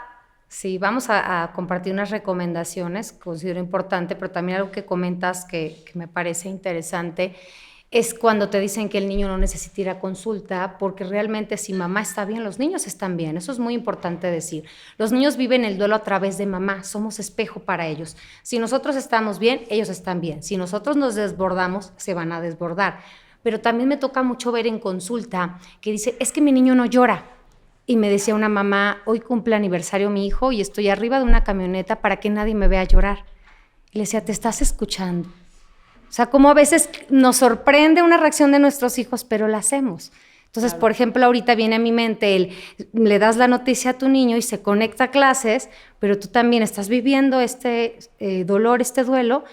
Sí, vamos a compartir unas recomendaciones, considero importante, pero también algo que comentas que me parece interesante es cuando te dicen que el niño no necesita ir a consulta, porque realmente si mamá está bien, los niños están bien. Eso es muy importante decir. Los niños viven el duelo a través de mamá, somos espejo para ellos. Si nosotros estamos bien, ellos están bien. Si nosotros nos desbordamos, se van a desbordar. Pero también me toca mucho ver en consulta que dice, es que mi niño no llora. Y me decía una mamá, hoy cumple aniversario mi hijo y estoy arriba de una camioneta para que nadie me vea llorar. Y le decía, ¿te estás escuchando? O sea, como a veces nos sorprende una reacción de nuestros hijos, pero la hacemos. Entonces, por ejemplo, ahorita viene a mi mente le das la noticia a tu niño y se conecta a clases, pero tú también estás viviendo este dolor, este duelo,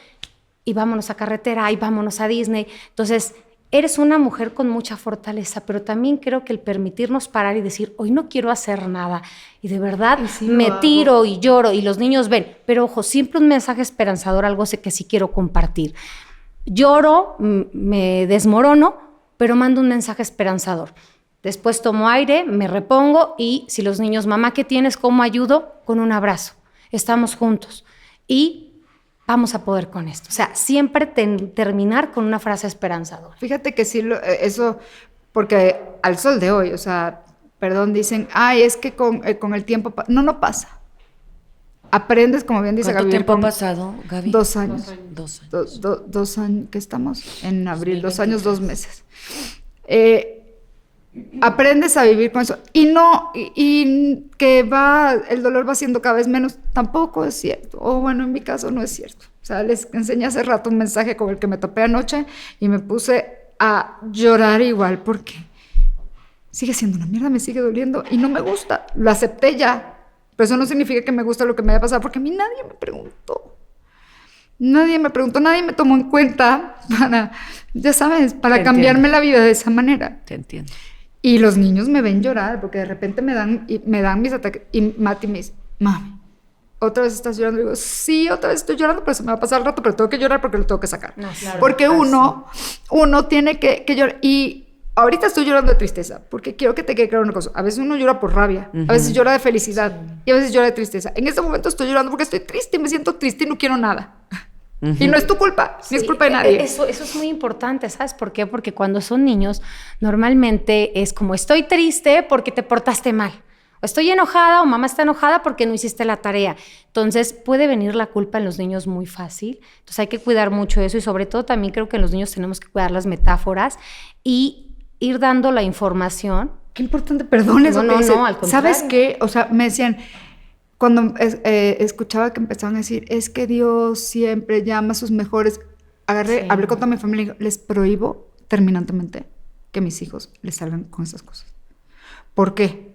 y vámonos a carretera, y vámonos a Disney. Entonces, eres una mujer con mucha fortaleza, pero también creo que el permitirnos parar y decir, hoy no quiero hacer nada, y de verdad me tiro y lloro, y los niños ven, pero ojo, siempre un mensaje esperanzador, algo que sí quiero compartir. Lloro, me desmorono, pero mando un mensaje esperanzador. Después tomo aire, me repongo, y si los niños, mamá, ¿qué tienes? ¿Cómo ayudo? Con un abrazo. Estamos juntos. Y vamos a poder con esto. O sea, siempre terminar con una frase esperanzadora. Fíjate que sí, eso, porque al sol de hoy, o sea, perdón, dicen, ay, es que con el tiempo, no pasa. Aprendes, como bien dice ¿Cuánto Gaby. tiempo ha pasado, Gaby? 2 años. 2 años. 2 años, ¿qué estamos? En abril, 2 años, 2 meses. Aprendes a vivir con eso. Y que el dolor va siendo cada vez menos, tampoco es cierto. O bueno, en mi caso no es cierto. O sea, les enseñé hace rato un mensaje con el que me topé anoche y me puse a llorar igual porque sigue siendo una mierda, me sigue doliendo y no me gusta. Lo acepté ya. Pero eso no significa que me gusta lo que me haya pasado, porque a mí nadie me preguntó. Nadie me tomó en cuenta para, ya sabes, para cambiarme la vida de esa manera. Te entiendo. Y los niños me ven llorar, porque de repente me dan mis ataques. Y Mati me dice, mami, ¿otra vez estás llorando? Y digo, sí, otra vez estoy llorando, pero se me va a pasar el rato, pero tengo que llorar porque lo tengo que sacar. No, claro, porque uno tiene que llorar. Y ahorita estoy llorando de tristeza, porque quiero que te quede claro una cosa. A veces uno llora por rabia, a veces llora de felicidad, y a veces llora de tristeza. En este momento estoy llorando porque estoy triste, me siento triste y no quiero nada. Y no es tu culpa, ni es culpa de nadie. Eso es muy importante, ¿sabes por qué? Porque cuando son niños, normalmente es como, estoy triste porque te portaste mal. O estoy enojada, o mamá está enojada porque no hiciste la tarea. Entonces, puede venir la culpa en los niños muy fácil. Entonces, hay que cuidar mucho eso. Y sobre todo, también creo que en los niños tenemos que cuidar las metáforas y ir dando la información. Qué importante, perdón eso. No, al contrario. ¿Sabes qué? O sea, me decían, cuando escuchaba que empezaban a decir, es que Dios siempre llama a sus mejores. Hablé con toda mi familia y digo, les prohíbo terminantemente que mis hijos les salgan con esas cosas. ¿Por qué?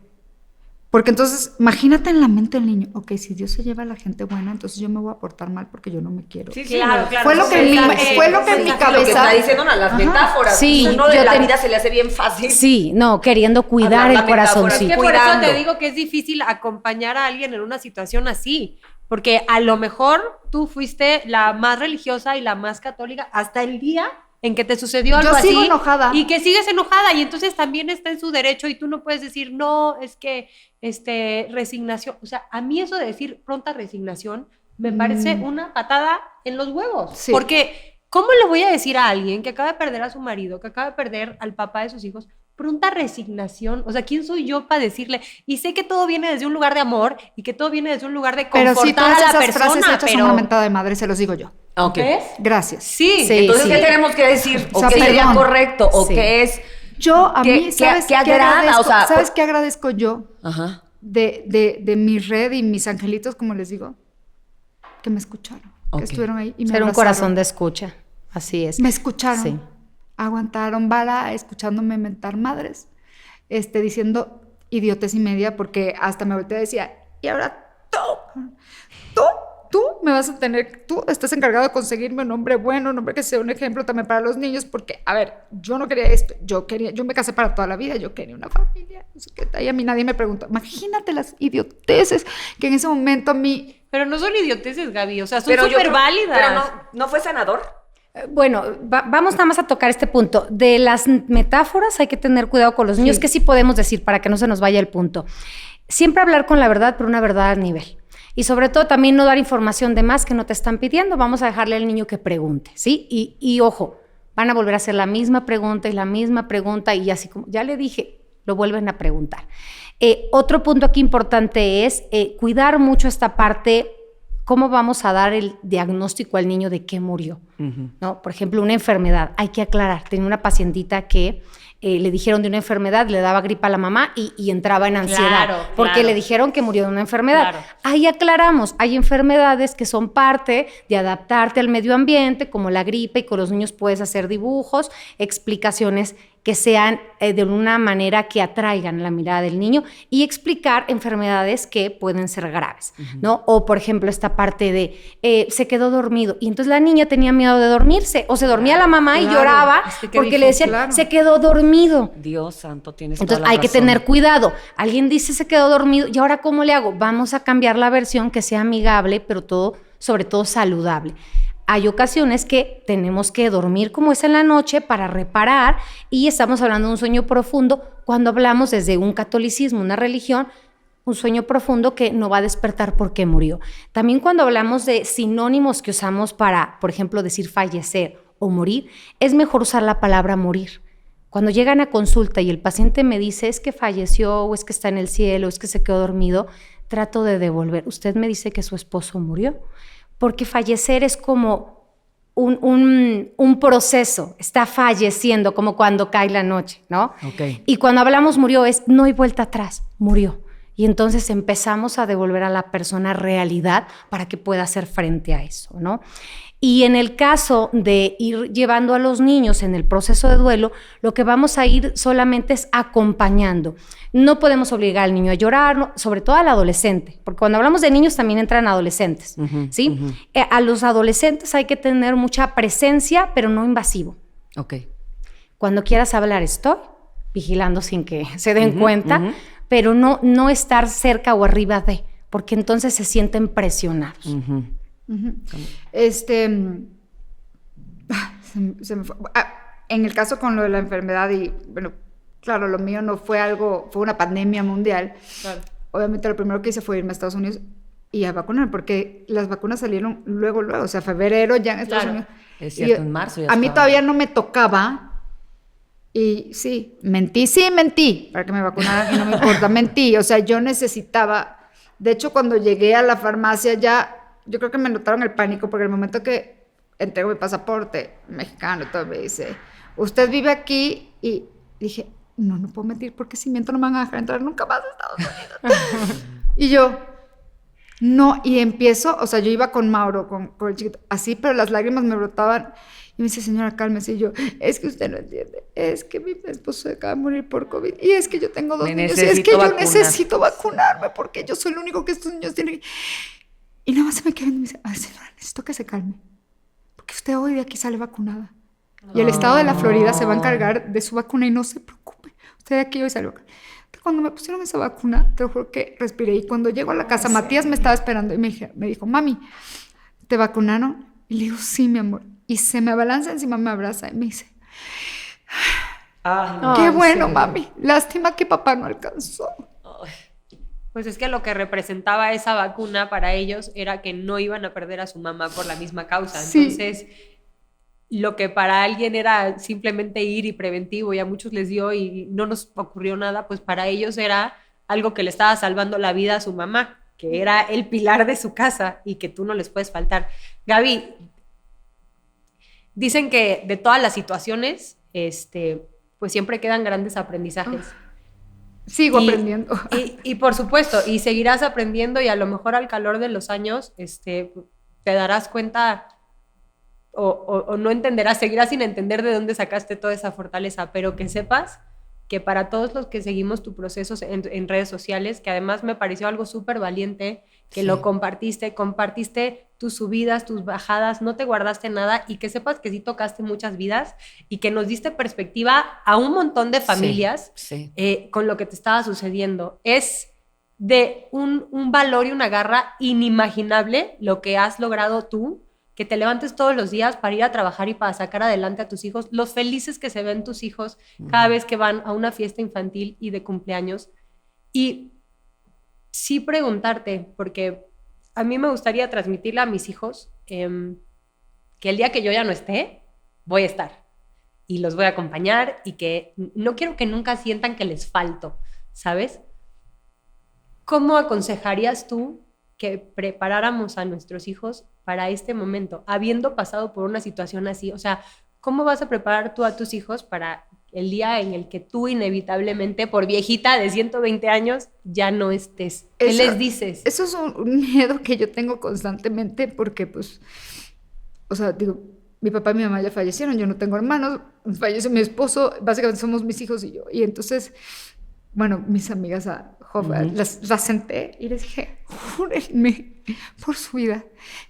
Porque entonces, imagínate en la mente del niño, ok, si Dios se lleva a la gente buena, entonces yo me voy a portar mal porque yo no me quiero. Sí, claro. Fue lo que en mi cabeza... Lo que está diciendo las metáforas. Sí, uno de la vida se le hace bien fácil. Sí, no, queriendo cuidar el corazoncito. Es que por eso te digo que es difícil acompañar a alguien en una situación así, porque a lo mejor tú fuiste la más religiosa y la más católica hasta el día en que te sucedió algo así. Yo sigo enojada. Y que sigues enojada, y entonces también está en su derecho, y tú no puedes decir, no, es que, resignación. O sea, a mí eso de decir pronta resignación me parece una patada en los huevos. Sí. Porque, ¿cómo le voy a decir a alguien que acaba de perder a su marido, que acaba de perder al papá de sus hijos, pronta resignación? O sea, ¿quién soy yo para decirle? Y sé que todo viene desde un lugar de amor y que todo viene desde un lugar de confortar pero si todas a la esas persona. frases hechas son una mentada de madre, se los digo yo. Ok. ¿Ves? Gracias. Sí. Entonces, Sí. ¿qué tenemos que decir? O ¿O sea, qué sería perdón. correcto? ¿O Sí. qué es? Yo, a ¿Qué- mí, ¿sabes qué agrada? agradezco? O sea, ¿sabes qué agradezco yo? Ajá. de mi red y mis angelitos, como les digo, que me escucharon, que estuvieron ahí y me Ser un abrazaron. corazón de escucha, así es. Me escucharon, Sí. aguantaron vara, escuchándome mentar madres, diciendo idiotes y media, porque hasta me volteé y decía, y ahora tú me vas a tener, tú estás encargado de conseguirme un hombre bueno, un hombre que sea un ejemplo también para los niños, porque, a ver, yo no quería esto, yo me casé para toda la vida, yo quería una familia, no sé qué, y a mí nadie me preguntó, imagínate las idioteces que en ese momento a mí... Pero no son idioteces, Gaby, o sea, son Pero yo súper creo- válidas. Pero no fue sanador. Bueno, vamos nada más a tocar este punto. De las metáforas hay que tener cuidado con los niños, que sí podemos decir para que no se nos vaya el punto. Siempre hablar con la verdad, pero una verdad a nivel. Y sobre todo también no dar información de más que no te están pidiendo. Vamos a dejarle al niño que pregunte, ¿sí? Y ojo, van a volver a hacer la misma pregunta y así como ya le dije, lo vuelven a preguntar. Otro punto aquí importante es cuidar mucho esta parte. ¿Cómo vamos a dar el diagnóstico al niño de qué murió? ¿No? Por ejemplo, una enfermedad. Hay que aclarar. Tenía una pacientita que le dijeron de una enfermedad, le daba gripa a la mamá y entraba en ansiedad. Porque le dijeron que murió de una enfermedad. Claro. Ahí aclaramos. Hay enfermedades que son parte de adaptarte al medio ambiente, como la gripe, y con los niños puedes hacer dibujos, explicaciones que sean de una manera que atraigan la mirada del niño y explicar enfermedades que pueden ser graves, ¿no? O, por ejemplo, esta parte de se quedó dormido y entonces la niña tenía miedo de dormirse o se dormía la mamá y lloraba porque le decían, se quedó dormido. Dios santo, tienes Entonces toda la hay que razón. tener cuidado. Alguien dice se quedó dormido y ahora ¿cómo le hago? Vamos a cambiar la versión que sea amigable, pero sobre todo saludable. Hay ocasiones que tenemos que dormir como es en la noche para reparar y estamos hablando de un sueño profundo cuando hablamos desde un catolicismo, una religión, un sueño profundo que no va a despertar porque murió. También cuando hablamos de sinónimos que usamos para, por ejemplo, decir fallecer o morir, es mejor usar la palabra morir. Cuando llegan a consulta y el paciente me dice es que falleció o es que está en el cielo o es que se quedó dormido, trato de devolver. Usted me dice que su esposo murió. Porque fallecer es como un proceso, está falleciendo, como cuando cae la noche, ¿no? Okay. Y cuando hablamos murió es no hay vuelta atrás, murió. Y entonces empezamos a devolver a la persona realidad para que pueda hacer frente a eso, ¿no? Y en el caso de ir llevando a los niños en el proceso de duelo, lo que vamos a ir solamente es acompañando. No podemos obligar al niño a llorar, sobre todo al adolescente, porque cuando hablamos de niños también entran adolescentes, ¿sí? A los adolescentes hay que tener mucha presencia, pero no invasivo. Ok. Cuando quieras hablar, estoy vigilando sin que se den cuenta, pero no estar cerca o arriba de, porque entonces se sienten presionados. Se me fue. En el caso con lo de la enfermedad y, bueno, claro, lo mío no fue algo, fue una pandemia mundial. Claro. Obviamente lo primero que hice fue irme a Estados Unidos y a vacunar, porque las vacunas salieron luego, o sea, febrero ya en Estados Unidos. Es cierto, en marzo ya a mí estaba. todavía no me tocaba y sí, mentí para que me vacunaran y no me importa, mentí, o sea, yo necesitaba, de hecho, cuando llegué a la farmacia ya, yo creo que me notaron el pánico, porque el momento que entrego mi pasaporte mexicano, todo me dice, usted vive aquí, y dije, no puedo mentir, porque si miento no me van a dejar entrar nunca más a Estados Unidos. Y yo, no, y empiezo, o sea, yo iba con Mauro, con el chiquito, así, pero las lágrimas me brotaban, y me dice, señora, cálmese, y yo, es que usted no entiende, es que mi esposo se acaba de morir por COVID, y es que yo tengo 2 niños, y es que yo necesito vacunarme, porque yo soy el único que estos niños tienen. Y nada más se me queda y me dice, ay, señora, necesito que se calme, porque usted hoy de aquí sale vacunada. Y el estado de la Florida se va a encargar de su vacuna y no se preocupe, usted de aquí hoy sale vacunada. Cuando me pusieron esa vacuna, te lo juro que respiré. Y cuando llego a la casa, Matías me estaba esperando y me dijo, mami, ¿te vacunaron? Y le digo, sí, mi amor. Y se me abalanza encima, me abraza y me dice, qué bueno, sí, mami. Lástima que papá no alcanzó. Pues es que lo que representaba esa vacuna para ellos era que no iban a perder a su mamá por la misma causa. Sí. Entonces, lo que para alguien era simplemente ir y preventivo y a muchos les dio y no nos ocurrió nada, pues para ellos era algo que le estaba salvando la vida a su mamá, que era el pilar de su casa y que tú no les puedes faltar. Gaby, dicen que de todas las situaciones, pues siempre quedan grandes aprendizajes. Sigo aprendiendo. Y por supuesto, y seguirás aprendiendo y a lo mejor al calor de los años te darás cuenta o no entenderás, seguirás sin entender de dónde sacaste toda esa fortaleza, pero que sepas que para todos los que seguimos tu proceso en redes sociales, que además me pareció algo súper valiente, que Sí. lo compartiste tus subidas, tus bajadas, no te guardaste nada y que sepas que sí tocaste muchas vidas y que nos diste perspectiva a un montón de familias Sí. con lo que te estaba sucediendo. Es de un valor y una garra inimaginable lo que has logrado tú, que te levantes todos los días para ir a trabajar y para sacar adelante a tus hijos, los felices que se ven tus hijos cada vez que van a una fiesta infantil y de cumpleaños. Y sí preguntarte, porque a mí me gustaría transmitirle a mis hijos que el día que yo ya no esté, voy a estar y los voy a acompañar y que no quiero que nunca sientan que les falto, ¿sabes? ¿Cómo aconsejarías tú que preparáramos a nuestros hijos para este momento, habiendo pasado por una situación así? O sea, ¿cómo vas a preparar tú a tus hijos para el día en el que tú inevitablemente, por viejita de 120 años, ya no estés? ¿Qué les dices? Eso es un miedo que yo tengo constantemente porque, pues, o sea, digo, mi papá y mi mamá ya fallecieron, yo no tengo hermanos, falleció mi esposo, básicamente somos mis hijos y yo. Y entonces, bueno, mis amigas las senté y les dije, júrenme por su vida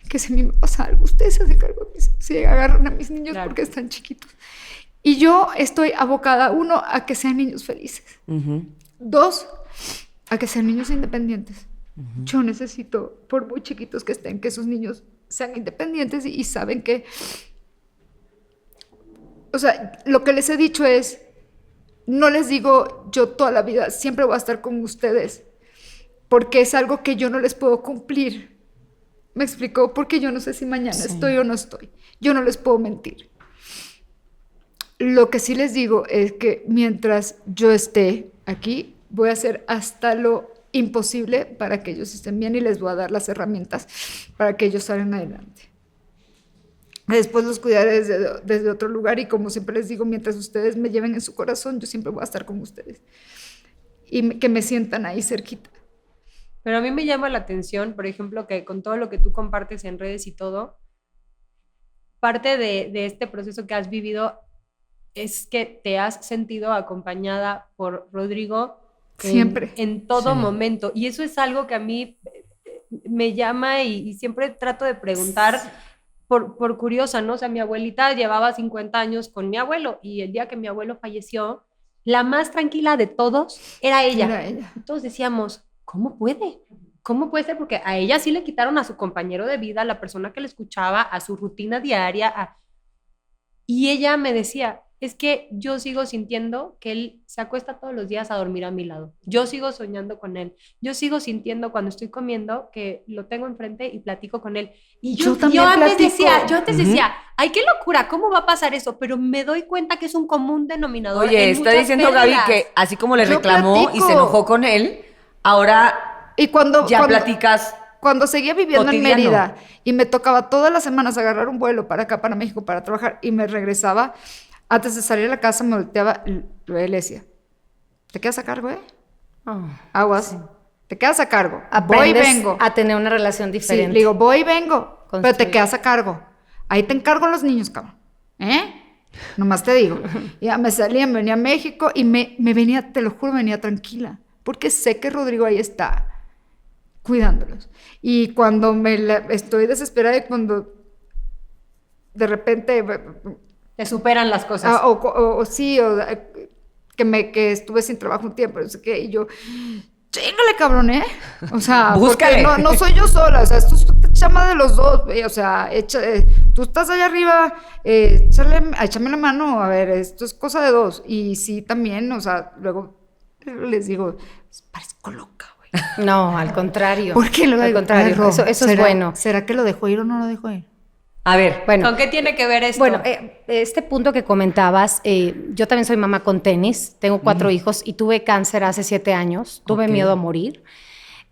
que si a mí me pasa algo, ustedes se hacen cargo de mí, si agarran a mis niños Claro. porque están chiquitos. Y yo estoy abocada, uno, a que sean niños felices. Dos, a que sean niños independientes. Yo necesito, por muy chiquitos que estén, que esos niños sean independientes y saben que... O sea, lo que les he dicho es, no les digo yo toda la vida, siempre voy a estar con ustedes, porque es algo que yo no les puedo cumplir. ¿Me explicó? Porque yo no sé si mañana estoy o no estoy. Yo no les puedo mentir. Lo que sí les digo es que mientras yo esté aquí, voy a hacer hasta lo imposible para que ellos estén bien y les voy a dar las herramientas para que ellos salgan adelante. Después los cuidaré desde otro lugar y como siempre les digo, mientras ustedes me lleven en su corazón, yo siempre voy a estar con ustedes. Y que me sientan ahí cerquita. Pero a mí me llama la atención, por ejemplo, que con todo lo que tú compartes en redes y todo, parte de este proceso que has vivido es que te has sentido acompañada por Rodrigo Siempre. en todo Sí. momento. Y eso es algo que a mí me llama y siempre trato de preguntar por curiosa, ¿no? O sea, mi abuelita llevaba 50 años con mi abuelo y el día que mi abuelo falleció, la más tranquila de todos era ella. Era ella. Y todos decíamos, ¿cómo puede? ¿Cómo puede ser? Porque a ella sí le quitaron a su compañero de vida, a la persona que le escuchaba, a su rutina diaria. Y ella me decía, es que yo sigo sintiendo que él se acuesta todos los días a dormir a mi lado. Yo sigo soñando con él. Yo sigo sintiendo cuando estoy comiendo que lo tengo enfrente y platico con él. Y Yo también platico. yo antes decía, ay, qué locura, ¿cómo va a pasar eso? Pero me doy cuenta que es un común denominador. Oye, en está muchas diciendo pérdidas. Gaby que así como le Yo reclamó y platico. se enojó con él, ahora Y cuando platicas. Cuando seguía viviendo Cotidiano. en Mérida y me tocaba todas las semanas agarrar un vuelo para acá, para México, para trabajar y me regresaba, antes de salir a la casa me volteaba y le decía, ¿te quedas a cargo, Aguas. Te quedas a cargo. Voy y Aprendes vengo. a tener una relación Sí, diferente. le digo, voy y vengo, pero te Construir. quedas a cargo. Ahí te encargo a los niños, cabrón. Nomás te digo. Y ya me salía, me venía a México y me venía, te lo juro, venía tranquila. Porque sé que Rodrigo ahí está cuidándolos. Y cuando estoy desesperada y cuando de repente... Te superan las cosas. que estuve sin trabajo un tiempo, no sé qué, y yo, chíngale, cabrón, o sea, Búscale. porque no soy yo sola, o sea, esto es chama de los dos, güey, o sea, tú estás allá arriba, échame la mano, a ver, esto es cosa de dos, y sí, también, o sea, luego les digo, parezco loca, güey. No, al contrario. ¿Por qué lo Al digo? contrario, Ro, eso es ¿será- bueno. ¿Será que lo dejó ir o no lo dejó ir? A ver, Bueno, ¿Con qué tiene que ver esto? Bueno, este punto que comentabas, yo también soy mamá con tenis, tengo 4 hijos y tuve cáncer hace 7 años, tuve Ok. miedo a morir.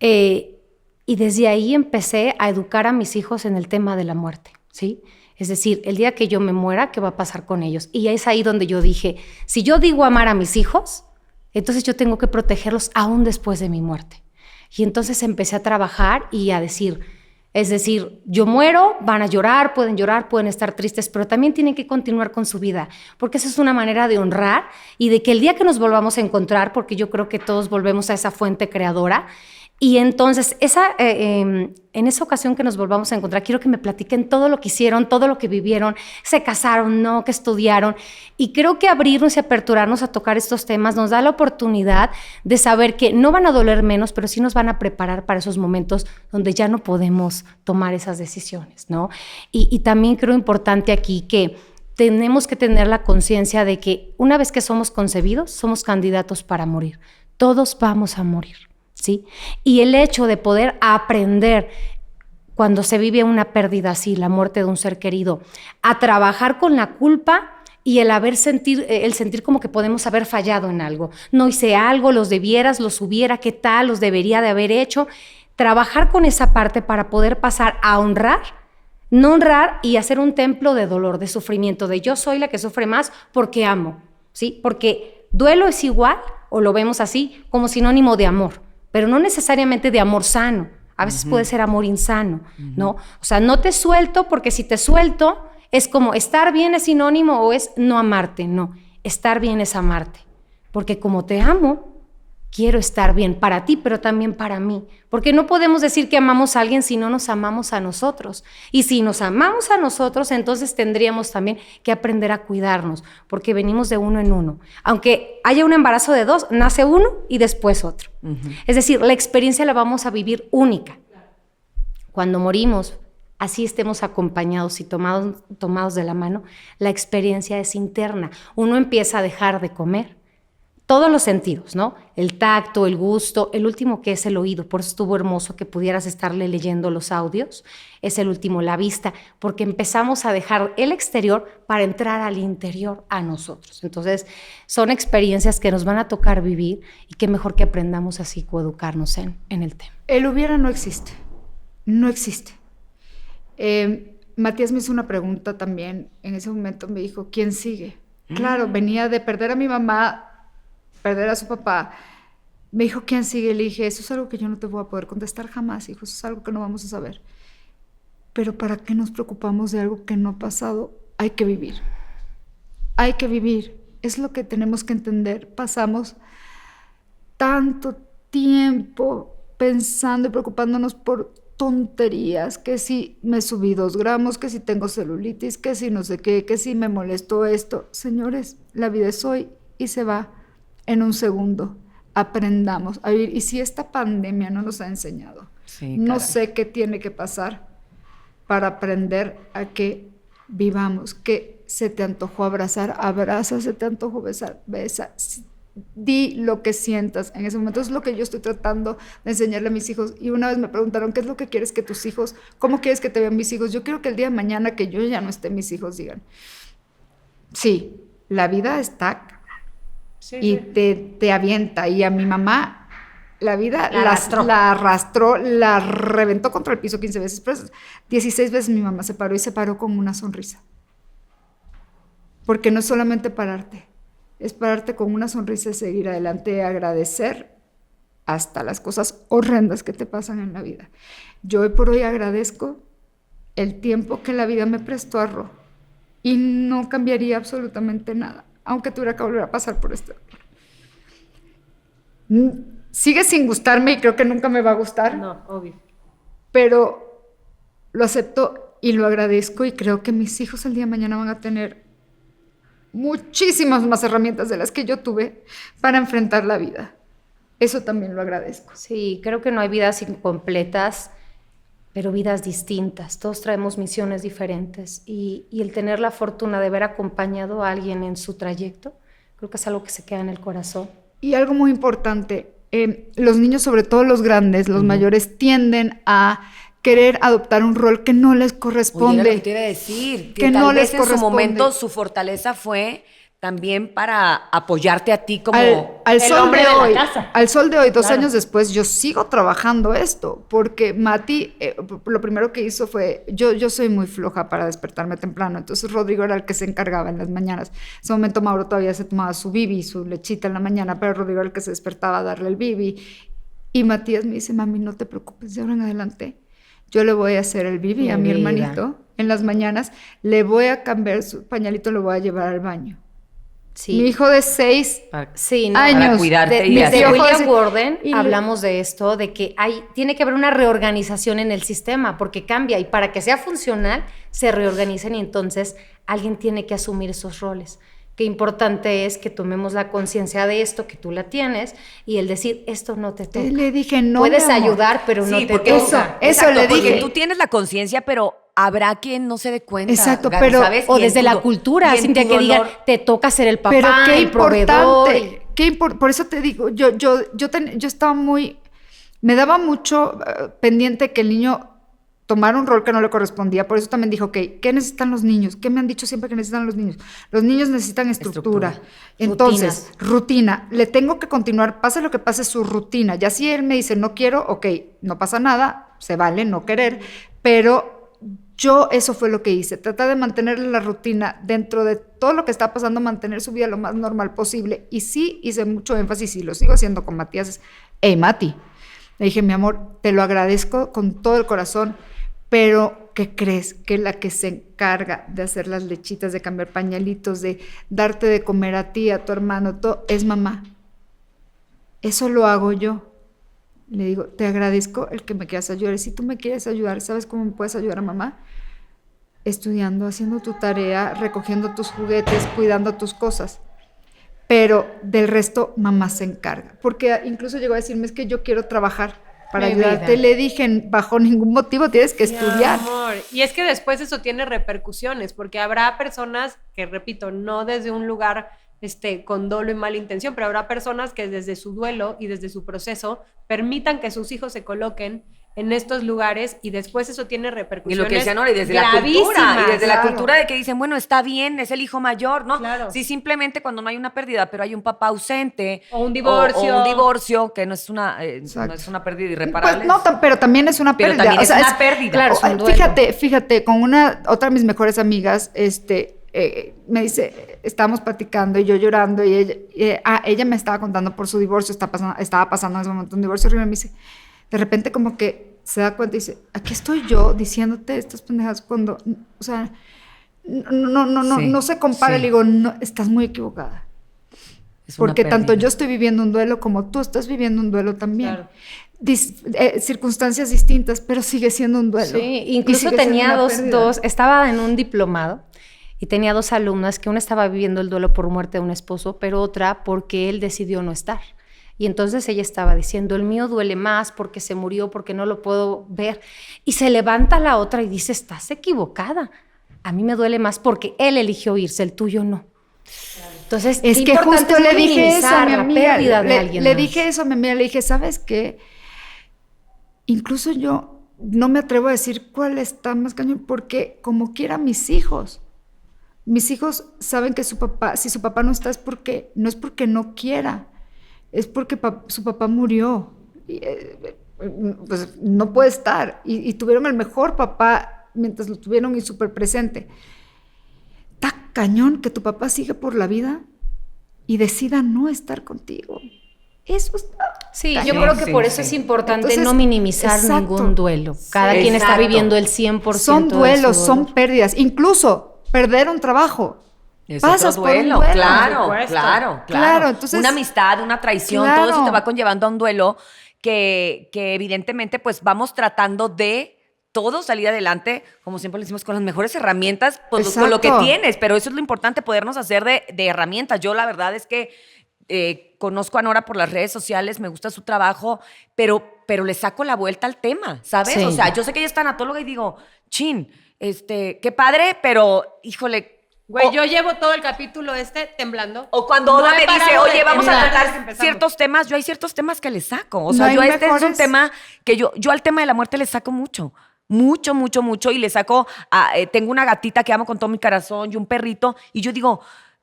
Y desde ahí empecé a educar a mis hijos en el tema de la muerte, ¿sí? Es decir, el día que yo me muera, ¿qué va a pasar con ellos? Y es ahí donde yo dije, si yo digo amar a mis hijos, Entonces yo tengo que protegerlos aún después de mi muerte. Y entonces empecé a trabajar y a decir, es decir, yo muero, van a llorar, pueden estar tristes, pero también tienen que continuar con su vida, porque esa es una manera de honrar y de que el día que nos volvamos a encontrar, porque yo creo que todos volvemos a esa fuente creadora, y entonces en esa ocasión que nos volvamos a encontrar, quiero que me platiquen todo lo que hicieron, todo lo que vivieron, se casaron, no, que estudiaron, y creo que abrirnos y aperturarnos a tocar estos temas nos da la oportunidad de saber que no van a doler menos, pero sí nos van a preparar para esos momentos donde ya no podemos tomar esas decisiones, ¿no? Y también creo importante aquí que tenemos que tener la conciencia de que una vez que somos concebidos, somos candidatos para morir. Todos vamos a morir, ¿sí? Y el hecho de poder aprender cuando se vive una pérdida así, la muerte de un ser querido, a trabajar con la culpa y el sentir como que podemos haber fallado en algo. No hice algo, los debieras, los hubiera, ¿qué tal? Los debería de haber hecho. Trabajar con esa parte para poder pasar a honrar, no honrar y hacer un templo de dolor, de sufrimiento, de yo soy la que sufre más porque amo, ¿sí? Porque duelo es igual, o lo vemos así, como sinónimo de amor, pero no necesariamente de amor sano. A veces puede ser amor insano, ¿no? O sea, no te suelto porque si te suelto es como estar bien es sinónimo o es no amarte. No, estar bien es amarte. Porque como te amo, quiero estar bien para ti, pero también para mí. Porque no podemos decir que amamos a alguien si no nos amamos a nosotros. Y si nos amamos a nosotros, entonces tendríamos también que aprender a cuidarnos, porque venimos de uno en uno. Aunque haya un embarazo de 2, nace uno y después otro. Es decir, la experiencia la vamos a vivir única. Cuando morimos, así estemos acompañados y tomados de la mano, la experiencia es interna. Uno empieza a dejar de comer. Todos los sentidos, ¿no? El tacto, el gusto, el último que es el oído. Por eso estuvo hermoso que pudieras estarle leyendo los audios. Es el último, la vista, porque empezamos a dejar el exterior para entrar al interior, a nosotros. Entonces, son experiencias que nos van a tocar vivir y qué mejor que aprendamos a psicoeducarnos en el tema. El hubiera no existe. No existe. Matías me hizo una pregunta también. En ese momento me dijo, ¿quién sigue? Claro, venía de perder a mi mamá, perder a su papá. Me dijo, ¿quién sigue? Le dije, eso es algo que yo no te voy a poder contestar jamás, hijo, eso es algo que no vamos a saber. Pero ¿para qué nos preocupamos de algo que no ha pasado? Hay que vivir. Hay que vivir. Es lo que tenemos que entender. Pasamos tanto tiempo pensando y preocupándonos por tonterías, que si me subí 2 gramos, que si tengo celulitis, que si no sé qué, que si me molestó esto. Señores, la vida es hoy y se va en un segundo. Aprendamos a vivir. Y si esta pandemia no nos ha enseñado, no sé qué tiene que pasar para aprender a que vivamos. Que se te antojó abrazar, abraza, se te antojó besar, besa. Di lo que sientas en ese momento. Es lo que yo estoy tratando de enseñarle a mis hijos. Y una vez me preguntaron, ¿qué es lo que quieres que tus hijos, cómo quieres que te vean mis hijos? Yo quiero que el día de mañana que yo ya no esté, mis hijos digan, sí, la vida está y te avienta. Y a mi mamá la vida la arrastró, la reventó contra el piso 15 veces, pero 16 veces mi mamá se paró y se paró con una sonrisa. Porque no es solamente pararte, es pararte con una sonrisa y seguir adelante, agradecer hasta las cosas horrendas que te pasan en la vida. Yo hoy por hoy agradezco el tiempo que la vida me prestó a Ro y no cambiaría absolutamente nada, aunque tuviera que volver a pasar por esto. Sigue sin gustarme y creo que nunca me va a gustar. No, obvio. Pero lo acepto y lo agradezco y creo que mis hijos el día de mañana van a tener muchísimas más herramientas de las que yo tuve para enfrentar la vida. Eso también lo agradezco. Sí, creo que no hay vidas incompletas, pero vidas distintas. Todos traemos misiones diferentes y el tener la fortuna de haber acompañado a alguien en su trayecto, creo que es algo que se queda en el corazón. Y algo muy importante, los niños, sobre todo los grandes, los mayores, tienden a querer adoptar un rol que no les corresponde. Oye, era lo que te iba a decir. Que no les corresponde. En su corresponde. momento su fortaleza fue también para apoyarte a ti como al el sol hombre de de hoy, la casa. al sol de hoy, 2 Claro. años después, yo sigo trabajando esto, porque Mati, lo primero que hizo fue, yo soy muy floja para despertarme temprano, entonces Rodrigo era el que se encargaba en las mañanas. En ese momento Mauro todavía se tomaba su bibi, su lechita en la mañana, pero Rodrigo era el que se despertaba a darle el bibi. Y Matías me dice, mami, no te preocupes, de ahora en adelante yo le voy a hacer el bibi a mi vida. hermanito en las mañanas, le voy a cambiar su pañalito, lo voy a llevar al baño. Sí. Mi hijo de 6 Sí, no, años. Para cuidarte y Desde hacer. William Gordon Y le- hablamos de esto, de que tiene que haber una reorganización en el sistema, porque cambia, y para que sea funcional, se reorganizan y entonces alguien tiene que asumir esos roles. Qué importante es que tomemos la conciencia de esto, que tú la tienes, y el decir, esto no te toca. Le dije, no, Puedes mi amor. ayudar, pero no Sí, te porque toca. Eso exacto, le porque dije. tú tienes la conciencia, pero habrá quien no se dé cuenta. Exacto, Gaby, pero- ¿sabes? O Y en desde tu la do- cultura, y en Cintia, tu que digan, dolor. te toca ser el papá, Pero qué el proveedor. importante, por eso te digo, yo estaba muy, me daba mucho pendiente que el niño tomara un rol que no le correspondía, por eso también dijo, ok, ¿qué necesitan los niños? ¿Qué me han dicho siempre que necesitan los niños? Los niños necesitan estructura. Estructura. Entonces, rutina, le tengo que continuar, pase lo que pase, su rutina. Ya si él me dice, no quiero, ok, no pasa nada, se vale no querer, pero yo eso fue lo que hice, tratar de mantener la rutina dentro de todo lo que está pasando, mantener su vida lo más normal posible. Y sí hice mucho énfasis, y lo sigo haciendo con Matías, es, hey Mati, le dije, mi amor, te lo agradezco con todo el corazón, pero ¿qué crees? Que la que se encarga de hacer las lechitas, de cambiar pañalitos, de darte de comer a ti, a tu hermano, todo, es mamá. Eso lo hago yo. Le digo, te agradezco el que me quieras ayudar. Si tú me quieres ayudar, ¿sabes cómo me puedes ayudar a mamá? Estudiando, haciendo tu tarea, recogiendo tus juguetes, cuidando tus cosas. Pero del resto, mamá se encarga. Porque incluso llegó a decirme, es que yo quiero trabajar para Mi ayudarte. vida. Le dije, bajo ningún motivo tienes que Mi estudiar. amor. Y es que después eso tiene repercusiones, porque habrá personas que, repito, no desde un lugar con dolo y mala intención, pero habrá personas que desde su duelo y desde su proceso permitan que sus hijos se coloquen en estos lugares, y después eso tiene Y repercusiones lo que decían ahora, y desde la cultura, gravísimas. y desde la claro. cultura de que dicen, bueno, está bien, es el hijo mayor, ¿no? Claro. Sí, simplemente cuando no hay una pérdida, pero hay un papá ausente. O un divorcio. O un divorcio, que no es una pérdida irreparable. Pues no, pero también es una Pero pérdida. también O es sea, una pérdida. Claro, es un duelo. Fíjate, con otra de mis mejores amigas, me dice, estábamos platicando y yo llorando, y ella me estaba contando por su divorcio, estaba pasando en ese momento un divorcio horrible, y me dice, de repente como que se da cuenta y dice, aquí estoy yo diciéndote estas pendejas cuando, o sea, no se compara. Sí. Le digo, no, estás muy equivocada. Es una Porque tanto pérdida. yo estoy viviendo un duelo como tú estás viviendo un duelo también. Claro. Circunstancias distintas, pero sigue siendo un duelo. Sí, Y incluso sigue siendo tenía una pérdida. estaba en un diplomado y tenía 2 alumnas, que una estaba viviendo el duelo por muerte de un esposo, pero otra porque él decidió no estar. Y entonces ella estaba diciendo, el mío duele más porque se murió, porque no lo puedo ver. Y se levanta la otra y dice, estás equivocada. A mí me duele más porque él eligió irse, el tuyo no. Entonces, Es qué que importante justo es le dije eso a minimizar mi la amiga. pérdida de alguien Le más. dije eso a mi amiga, le dije, ¿sabes qué? Incluso yo no me atrevo a decir cuál está más cañón, porque como quiera mis hijos saben que su papá, si su papá no está, no es porque no quiera, es porque su papá murió. Y, pues no puede estar. Y tuvieron el mejor papá mientras lo tuvieron y súper presente. Está cañón que tu papá sigue por la vida y decida no estar contigo. Eso está Sí, yo cañón. creo que Sí, por sí. eso es importante Entonces, no minimizar exacto. ningún duelo. Cada quien está Exacto. viviendo el 100% Son de su duelos, son dolor. pérdidas, incluso perder un trabajo. Es Pasas otro por un duelo, duelo. claro, Por supuesto. claro. Claro, entonces- una amistad, una traición, Claro. todo eso te va conllevando a un duelo que evidentemente pues vamos tratando de todos salir adelante, como siempre le decimos, con las mejores herramientas, pues con lo que Exacto. tienes, pero eso es lo importante, podernos hacer de herramientas. Yo la verdad es que conozco a Nora por las redes sociales, me gusta su trabajo, pero le saco la vuelta al tema, ¿sabes? Sí. O sea, yo sé que ella es tanatóloga y digo, chin, qué padre, pero híjole. Güey, o- yo llevo todo el capítulo temblando. O cuando No Oda he me dice, parado de oye, vamos a temblar desde que tratar empezamos. ciertos temas, yo hay ciertos temas que le saco. O No sea, hay yo es un mejores- tema que yo al tema de la muerte le saco mucho. Mucho, y le saco, tengo una gatita que amo con todo mi corazón y un perrito, y yo digo,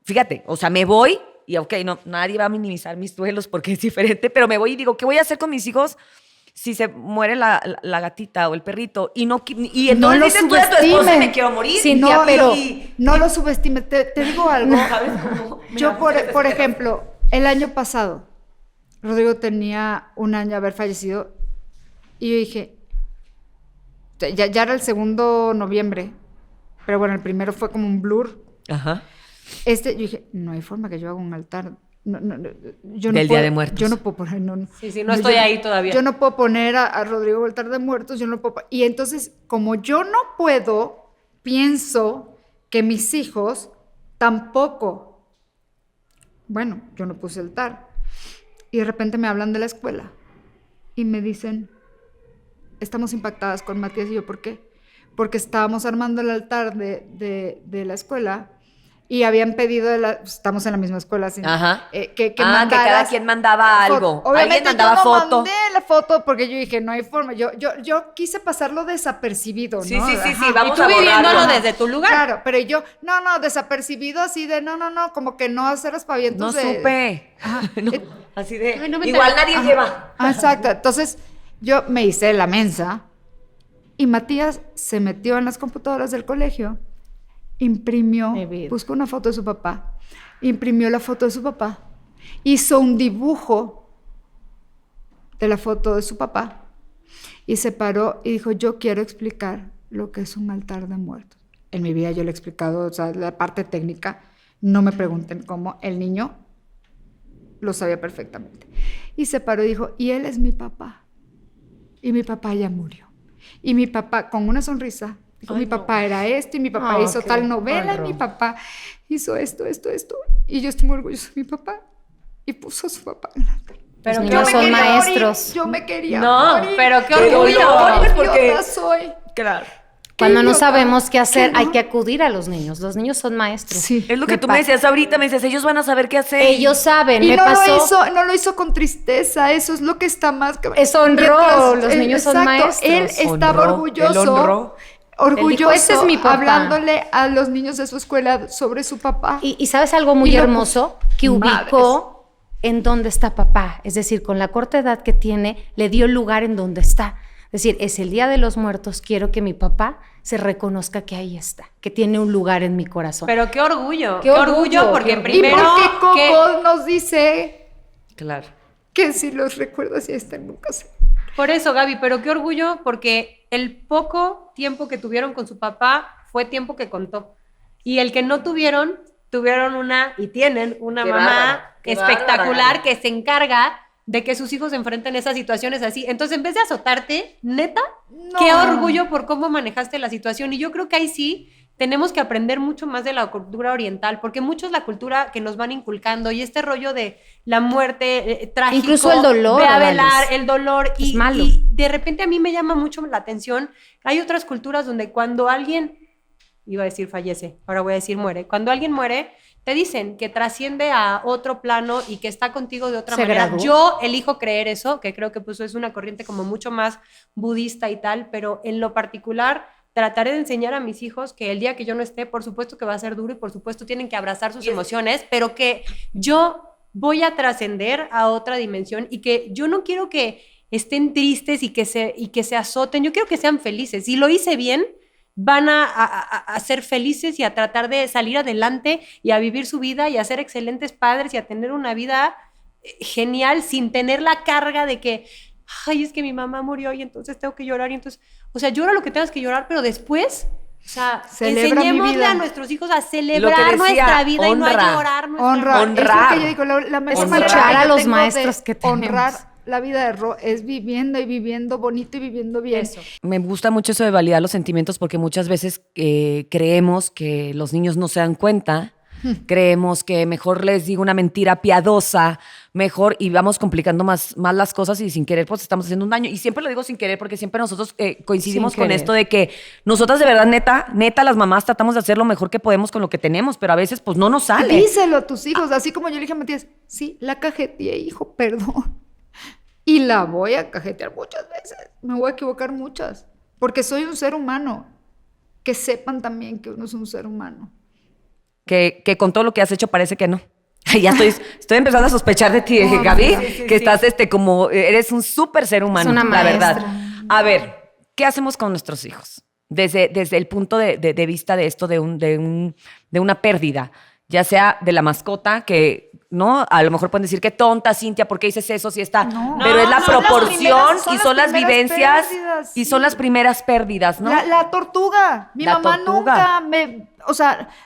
fíjate, o sea, me voy y ok, no, nadie va a minimizar mis duelos porque es diferente, pero me voy y digo, ¿qué voy a hacer con mis hijos si se muere la gatita o el perrito? Y entonces No lo dices tú de tu esposa y subestimen. me quiero morir. Cintia, No, pero- no lo subestimes. Te digo algo. ¿Sabes cómo? Yo, por ejemplo, el año pasado, Rodrigo tenía 1 año de haber fallecido y yo dije, ya era el 2 noviembre, pero bueno, el primero fue como un blur. Ajá. Yo dije, no hay forma que yo haga un altar. Yo Del Día de Muertos. Yo no puedo poner, Sí, no estoy ahí todavía. Yo no puedo poner a Rodrigo el altar de muertos, yo no puedo. Y entonces, como yo no puedo, pienso que mis hijos tampoco. Bueno, yo no puse altar. Y de repente me hablan de la escuela y me dicen, estamos impactadas con Matías. Y yo, ¿por qué? Porque estábamos armando el altar de la escuela y habían pedido, estamos en la misma escuela, ¿sí? Ajá. Que que mandaras cada quien mandaba foto. algo. Obviamente Alguien mandaba yo no foto. mandé la foto porque yo dije, no hay forma. Yo quise pasarlo desapercibido, Sí, ¿no? sí, sí, Ajá. sí, vamos Y tú a borrarlo. viviéndolo Ajá. desde tu lugar. Claro, pero yo, no, desapercibido así de, no, como que no hacer No aspavientos de... supe. Ajá. No, así de. Ay, no me igual enteré. nadie Ajá. lleva. Exacto. Entonces, yo me hice la mensa y Matías se metió en las computadoras del colegio, imprimió, Mi vida. buscó una foto de su papá, imprimió la foto de su papá, hizo un dibujo de la foto de su papá y se paró y dijo, yo quiero explicar lo que es un altar de muertos. En mi vida yo le he explicado, o sea, la parte técnica, no me pregunten cómo, el niño lo sabía perfectamente. Y se paró y dijo, y él es mi papá. Y mi papá ya murió. Y mi papá, con una sonrisa, dijo, mi papá era esto, y mi papá Oh, hizo qué tal novela, y mi horror. papá hizo esto. Y yo estoy muy orgullosa de mi papá. Y puso a su papá en el altar. Pero Los qué niños me son quería maestros. morir, yo me quería No, morir. pero qué Qué orgullo. dolor, Qué porque- idiota soy. Claro. Cuando no idiota. sabemos qué hacer, Que hay no. que acudir a los niños. Los niños son maestros. Sí. Es lo que Me tú me pa- decías ahorita, me decías, ellos van a saber qué hacer. Ellos saben, Y me no pasó. lo hizo con tristeza, eso es lo que está más... Eso honró, los niños son maestros. Él estaba Honró, orgulloso, él honró. orgulloso, Él dijo, "Ese es mi papá". hablándole a los niños de su escuela sobre su papá. Y ¿sabes algo muy Y lo- hermoso? Que ubicó en dónde está papá. Es decir, con la corta edad que tiene, le dio lugar en donde está. Es decir, es el Día de los Muertos, quiero que mi papá se reconozca que ahí está, que tiene un lugar en mi corazón. Pero qué orgullo. Qué Qué orgullo, orgullo, porque qué orgullo. Y primero. porque Coco que- nos dice Claro. que si los recuerdas ya están nunca se... Por eso, Gaby, pero qué orgullo, porque el poco tiempo que tuvieron con su papá fue tiempo que contó. Y el que no tuvieron, y tienen una Qué mamá bárbaro, qué espectacular bárbara. que se encarga de que sus hijos se enfrenten a esas situaciones así. Entonces, en vez de azotarte, neta, No. qué orgullo por cómo manejaste la situación. Y yo creo que ahí sí tenemos que aprender mucho más de la cultura oriental, porque mucho es la cultura que nos van inculcando y este rollo de la muerte trágico. Incluso el dolor, De a velar, Adales. el dolor. Es malo. Y de repente a mí me llama mucho la atención. Hay otras culturas donde cuando alguien, iba a decir fallece, ahora voy a decir muere. Cuando alguien muere, te dicen que trasciende a otro plano y que está contigo de otra Se manera. gradúa. Yo elijo creer eso, que creo que pues es una corriente como mucho más budista y tal, pero en lo particular trataré de enseñar a mis hijos que el día que yo no esté, por supuesto que va a ser duro y por supuesto tienen que abrazar sus emociones, pero que yo voy a trascender a otra dimensión y que yo no quiero que estén tristes y que se azoten, yo quiero que sean felices. Si lo hice bien, van a ser felices y a tratar de salir adelante y a vivir su vida y a ser excelentes padres y a tener una vida genial sin tener la carga de que, ay, es que mi mamá murió y entonces tengo que llorar y entonces, o sea, llora lo que tengas que llorar, pero después, o sea, Celebra mi enseñémosle vida. a nuestros hijos a Lo que celebrar decía, nuestra vida y no a honra. llorar nuestra Honrar. muerte. Es Honrar. lo que yo digo, la mejor Honrar. manera que a yo los tengo maestros de que tenemos. honrar la vida de Ro es viviendo y viviendo bonito y viviendo bien. Eso. Me gusta mucho eso de validar los sentimientos porque muchas veces creemos que los niños no se dan cuenta, creemos que mejor les digo una mentira piadosa, mejor y vamos complicando más las cosas y sin querer pues estamos haciendo un daño. Y siempre lo digo sin querer porque siempre nosotros coincidimos Sin con querer. esto de que nosotras de verdad, neta, las mamás tratamos de hacer lo mejor que podemos con lo que tenemos, pero a veces pues no nos sale. Díselo a tus hijos, así como yo le dije a Matías, sí, la cajeteé, hijo, perdón. Y la voy a cajetear muchas veces, me voy a equivocar muchas, porque soy un ser humano. Que sepan también que uno es un ser humano. que con todo lo que has hecho parece que no. Ya estoy empezando a sospechar de ti, Gaby, que estás como, eres un súper ser humano, Es una la verdad. maestra. A ver, ¿qué hacemos con nuestros hijos? Desde el punto de vista de esto, de una pérdida, ya sea de la mascota, que, ¿no? A lo mejor pueden decir, qué tonta, Cintia, ¿por qué dices eso si está? No. Pero es la proporción son y las son las primeras vivencias pérdidas, y son sí. las primeras pérdidas, ¿no? La tortuga. Mi La mamá tortuga. nunca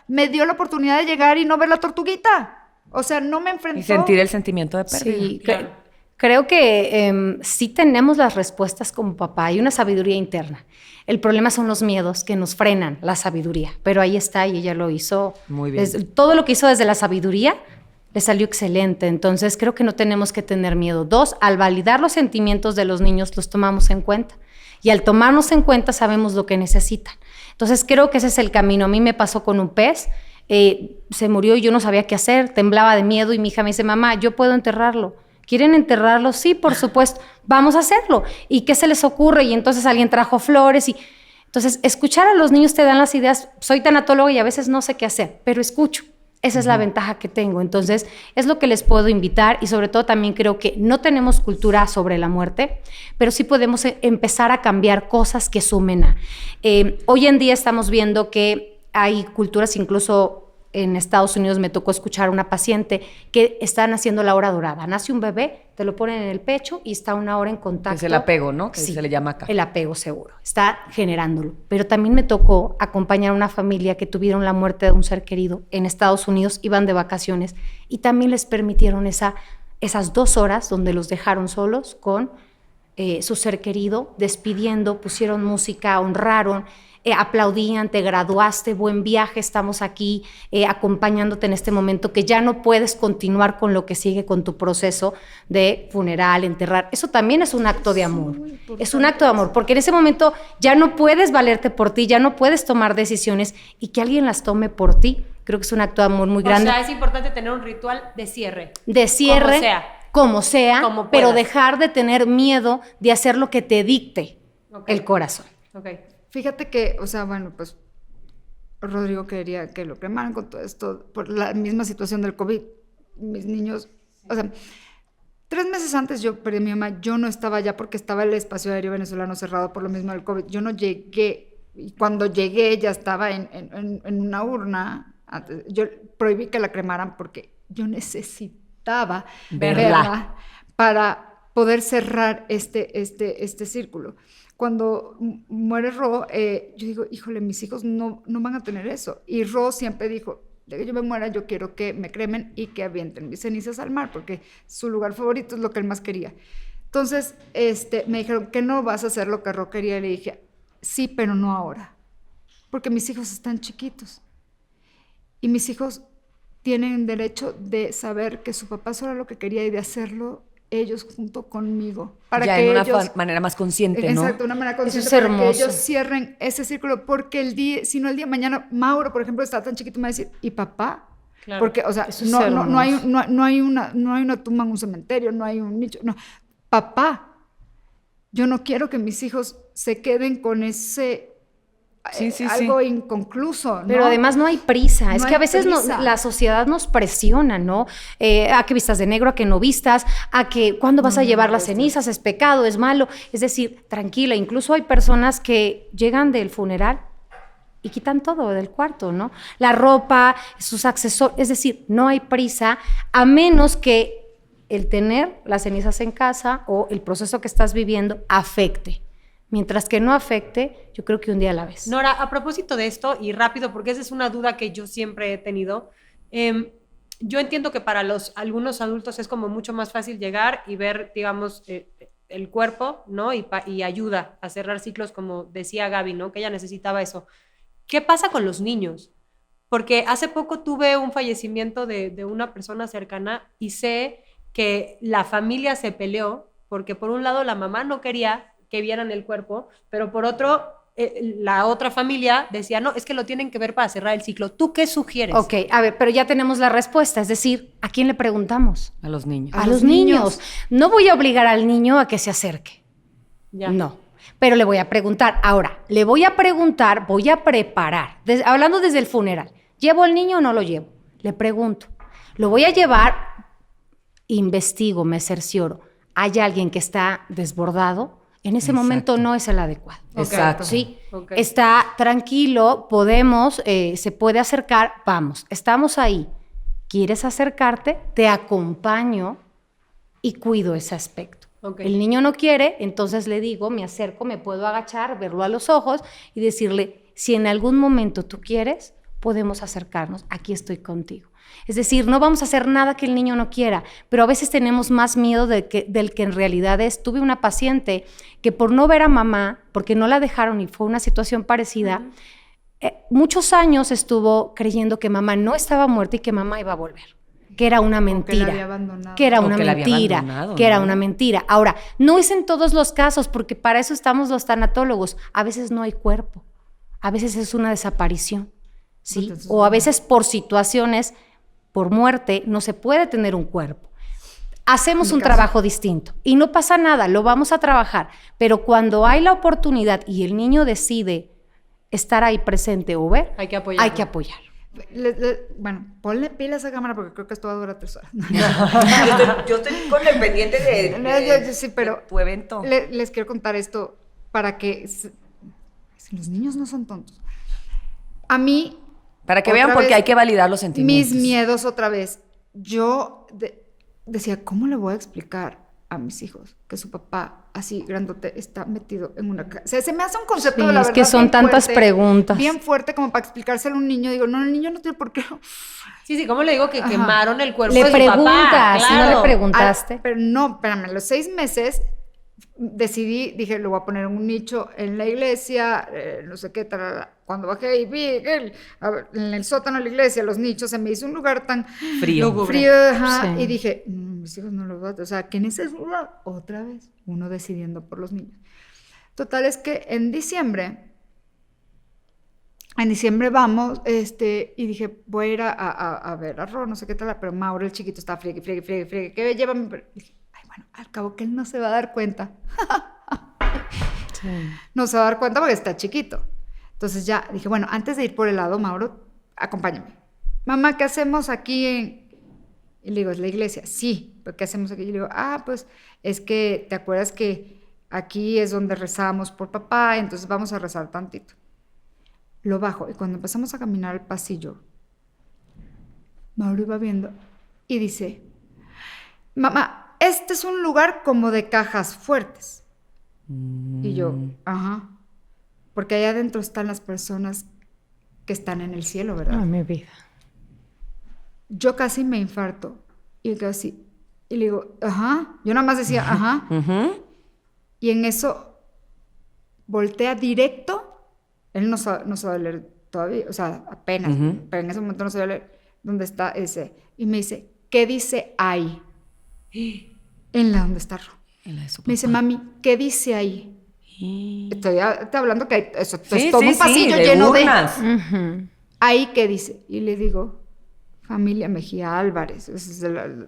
me dio la oportunidad de llegar y no ver la tortuguita. O sea, no me enfrentó. Y sentir el sentimiento de pérdida. Sí, creo que sí tenemos las respuestas como papá, hay una sabiduría interna. El problema son los miedos que nos frenan la sabiduría, pero ahí está y ella lo hizo. Muy bien. Todo lo que hizo desde la sabiduría le salió excelente, entonces creo que no tenemos que tener miedo. 2, al validar los sentimientos de los niños los tomamos en cuenta y al tomarnos en cuenta sabemos lo que necesitan. Entonces creo que ese es el camino. A mí me pasó con un pez. Se murió y yo no sabía qué hacer, temblaba de miedo y mi hija me dice, mamá, ¿yo puedo enterrarlo? ¿Quieren enterrarlo? Sí, por supuesto, vamos a hacerlo. ¿Y qué se les ocurre? Y entonces alguien trajo flores y... Entonces, escuchar a los niños te dan las ideas. Soy tanatóloga y a veces no sé qué hacer, pero escucho. Esa es la ventaja que tengo. Entonces, es lo que les puedo invitar y sobre todo también creo que no tenemos cultura sobre la muerte, pero sí podemos empezar a cambiar cosas que sumen a... hoy en día estamos viendo que hay culturas, incluso en Estados Unidos me tocó escuchar a una paciente que están haciendo la hora dorada. Nace un bebé, te lo ponen en el pecho y está 1 hora en contacto. Es el apego, ¿no? Que Sí, se le llama acá. el apego seguro. Está generándolo. Pero también me tocó acompañar a una familia que tuvieron la muerte de un ser querido en Estados Unidos, iban de vacaciones y también les permitieron esas 2 horas donde los dejaron solos con su ser querido, despidiendo, pusieron música, honraron, aplaudían, te graduaste, buen viaje, estamos aquí acompañándote en este momento que ya no puedes continuar con lo que sigue con tu proceso de funeral, enterrar. Eso también es un acto de amor. Es un acto de amor, porque en ese momento ya no puedes valerte por ti, ya no puedes tomar decisiones y que alguien las tome por ti. Creo que es un acto de amor muy grande. O sea, es importante tener un ritual de cierre. De cierre, como sea, Como pero puedas. dejar de tener miedo de hacer lo que te dicte el corazón. Ok. Fíjate que, o sea, bueno, pues Rodrigo quería que lo cremaran con todo esto por la misma situación del COVID. Mis niños, o sea, 3 meses antes yo perdí a mi mamá, yo no estaba allá porque estaba el espacio aéreo venezolano cerrado por lo mismo del COVID. Yo no llegué, y cuando llegué ya estaba en una urna. Yo prohibí que la cremaran porque yo necesitaba verla para poder cerrar este círculo. Cuando muere Ro, yo digo, híjole, mis hijos no van a tener eso. Y Ro siempre dijo, de que yo me muera, yo quiero que me cremen y que avienten mis cenizas al mar, porque su lugar favorito es lo que él más quería. Entonces, me dijeron, ¿qué no vas a hacer lo que Ro quería? Y le dije, sí, pero no ahora, porque mis hijos están chiquitos. Y mis hijos tienen derecho de saber que su papá solo lo que quería y de hacerlo ellos junto conmigo. Para ya que en una ellos, manera más consciente, ¿no? exacto, una manera consciente. Eso es para que hermoso. ellos cierren ese círculo, porque si no el día de mañana, Mauro, por ejemplo, está tan chiquito, me va a decir, ¿y papá? Claro. Porque, o sea, Eso es no hay hermoso. una tumba en un cementerio, no hay un nicho, no. Papá, yo no quiero que mis hijos se queden con ese algo inconcluso, ¿no? Pero además no hay prisa. No Es que hay a veces prisa. la sociedad nos presiona, ¿no? A que vistas de negro, a que no vistas, a que cuándo vas a llevar las cenizas, es pecado, es malo. Es decir, tranquila. Incluso hay personas que llegan del funeral y quitan todo del cuarto, ¿no? La ropa, sus accesorios. Es decir, no hay prisa, a menos que el tener las cenizas en casa o el proceso que estás viviendo afecte. Mientras que no afecte, yo creo que un día a la vez. Nora, a propósito de esto, y rápido, porque esa es una duda que yo siempre he tenido, yo entiendo que para algunos adultos es como mucho más fácil llegar y ver, digamos, el cuerpo, ¿no? Y ayuda a cerrar ciclos, como decía Gaby, ¿no? Que ella necesitaba eso. ¿Qué pasa con los niños? Porque hace poco tuve un fallecimiento de una persona cercana y sé que la familia se peleó porque por un lado la mamá no quería que vieran el cuerpo, pero por otro, la otra familia decía, no, es que lo tienen que ver para cerrar el ciclo. ¿Tú qué sugieres? Ok, a ver, pero ya tenemos la respuesta, es decir, ¿a quién le preguntamos? A los niños. A los niños. No voy a obligar al niño a que se acerque. Ya. No, pero le voy a preguntar. Ahora, le voy a preguntar, voy a preparar, hablando desde el funeral. ¿Llevo al niño o no lo llevo? Le pregunto. Lo voy a llevar, investigo, me cercioro. ¿Hay alguien que está desbordado? En ese momento no es el adecuado. Exacto. Sí, Ok. está tranquilo, podemos, se puede acercar, vamos, estamos ahí. ¿Quieres acercarte? Te acompaño y cuido ese aspecto. Ok. El niño no quiere, entonces le digo, me acerco, me puedo agachar, verlo a los ojos y decirle, si en algún momento tú quieres, podemos acercarnos, aquí estoy contigo. Es decir, no vamos a hacer nada que el niño no quiera, pero a veces tenemos más miedo del que en realidad es. Tuve una paciente que por no ver a mamá, porque no la dejaron y fue una situación parecida, muchos años estuvo creyendo que mamá no estaba muerta y que mamá iba a volver, que era una mentira. que la había abandonado. Que era O una que la había mentira, abandonado, que era ¿no? una mentira. Ahora, no es en todos los casos, porque para eso estamos los tanatólogos. A veces no hay cuerpo, a veces es una desaparición, ¿sí? Entonces, O a veces por situaciones, por muerte, no se puede tener un cuerpo. Hacemos un trabajo distinto y no pasa nada, lo vamos a trabajar, pero cuando hay la oportunidad y el niño decide estar ahí presente o ver, Hay que apoyarlo. hay que apoyar. Bueno, ponle pila a esa cámara porque creo que esto va a durar 3 horas. Yo estoy con el pendiente Sí, pero de tu evento. les quiero contar esto para que si los niños no son tontos. A mí, Para que otra vean, porque vez, hay que validar los sentimientos. mis miedos otra vez. Yo decía, ¿cómo le voy a explicar a mis hijos que su papá, así grandote, está metido en una casa? O sea, se me hace un concepto Sí, de la es verdad que son bien tantas fuerte, preguntas. bien fuerte como para explicárselo a un niño. Digo, no, el niño no tiene por qué. Sí, sí, ¿cómo le digo que Ajá. quemaron el cuerpo Le de su preguntas, papá? si no le Claro. preguntaste. Pero no, espérame, a los 6 meses decidí, dije, lo voy a poner en un nicho en la iglesia, no sé qué, tarara. Cuando bajé y vi en el sótano de la iglesia, los nichos, se me hizo un lugar tan Frío. frío, ajá, Sí. y dije, mis hijos no los voy a... O sea, ¿qué necesidad? Otra vez, uno decidiendo por los niños. Total, es que en diciembre vamos, y dije, voy a ir a ver a Ron, no sé qué tal, pero Mauro, el chiquito, está friegue, que llévame. Pero dije, ay, bueno, al cabo que él no se va a dar cuenta. No se va a dar cuenta porque está chiquito. Entonces ya dije, bueno, antes de ir por helado, Mauro, acompáñame. Mamá, ¿qué hacemos aquí Y le digo, ¿es la iglesia? Sí, pero ¿qué hacemos aquí? Y le digo, pues es que, ¿te acuerdas que aquí es donde rezamos por papá? Entonces vamos a rezar tantito. Lo bajo, y cuando empezamos a caminar al pasillo, Mauro iba viendo y dice, mamá, este es un lugar como de cajas fuertes. Y yo, ajá, porque allá adentro están las personas que están en el cielo, ¿verdad? Ay, mi vida. Yo casi me infarto. Y casi, y le digo, ajá. Yo nada más decía, ajá. Y en eso voltea directo. Él no sabe leer todavía, o sea, apenas. Pero en ese momento no sabe leer dónde está ese. Y me dice, ¿qué dice ahí? En la donde está Ro. Me dice, mami, ¿qué dice ahí? Estoy hablando que eso es todo un pasillo lleno urnas. Ujú. ¿Ahí qué dice? Y le digo, familia Mejía Álvarez. Ese es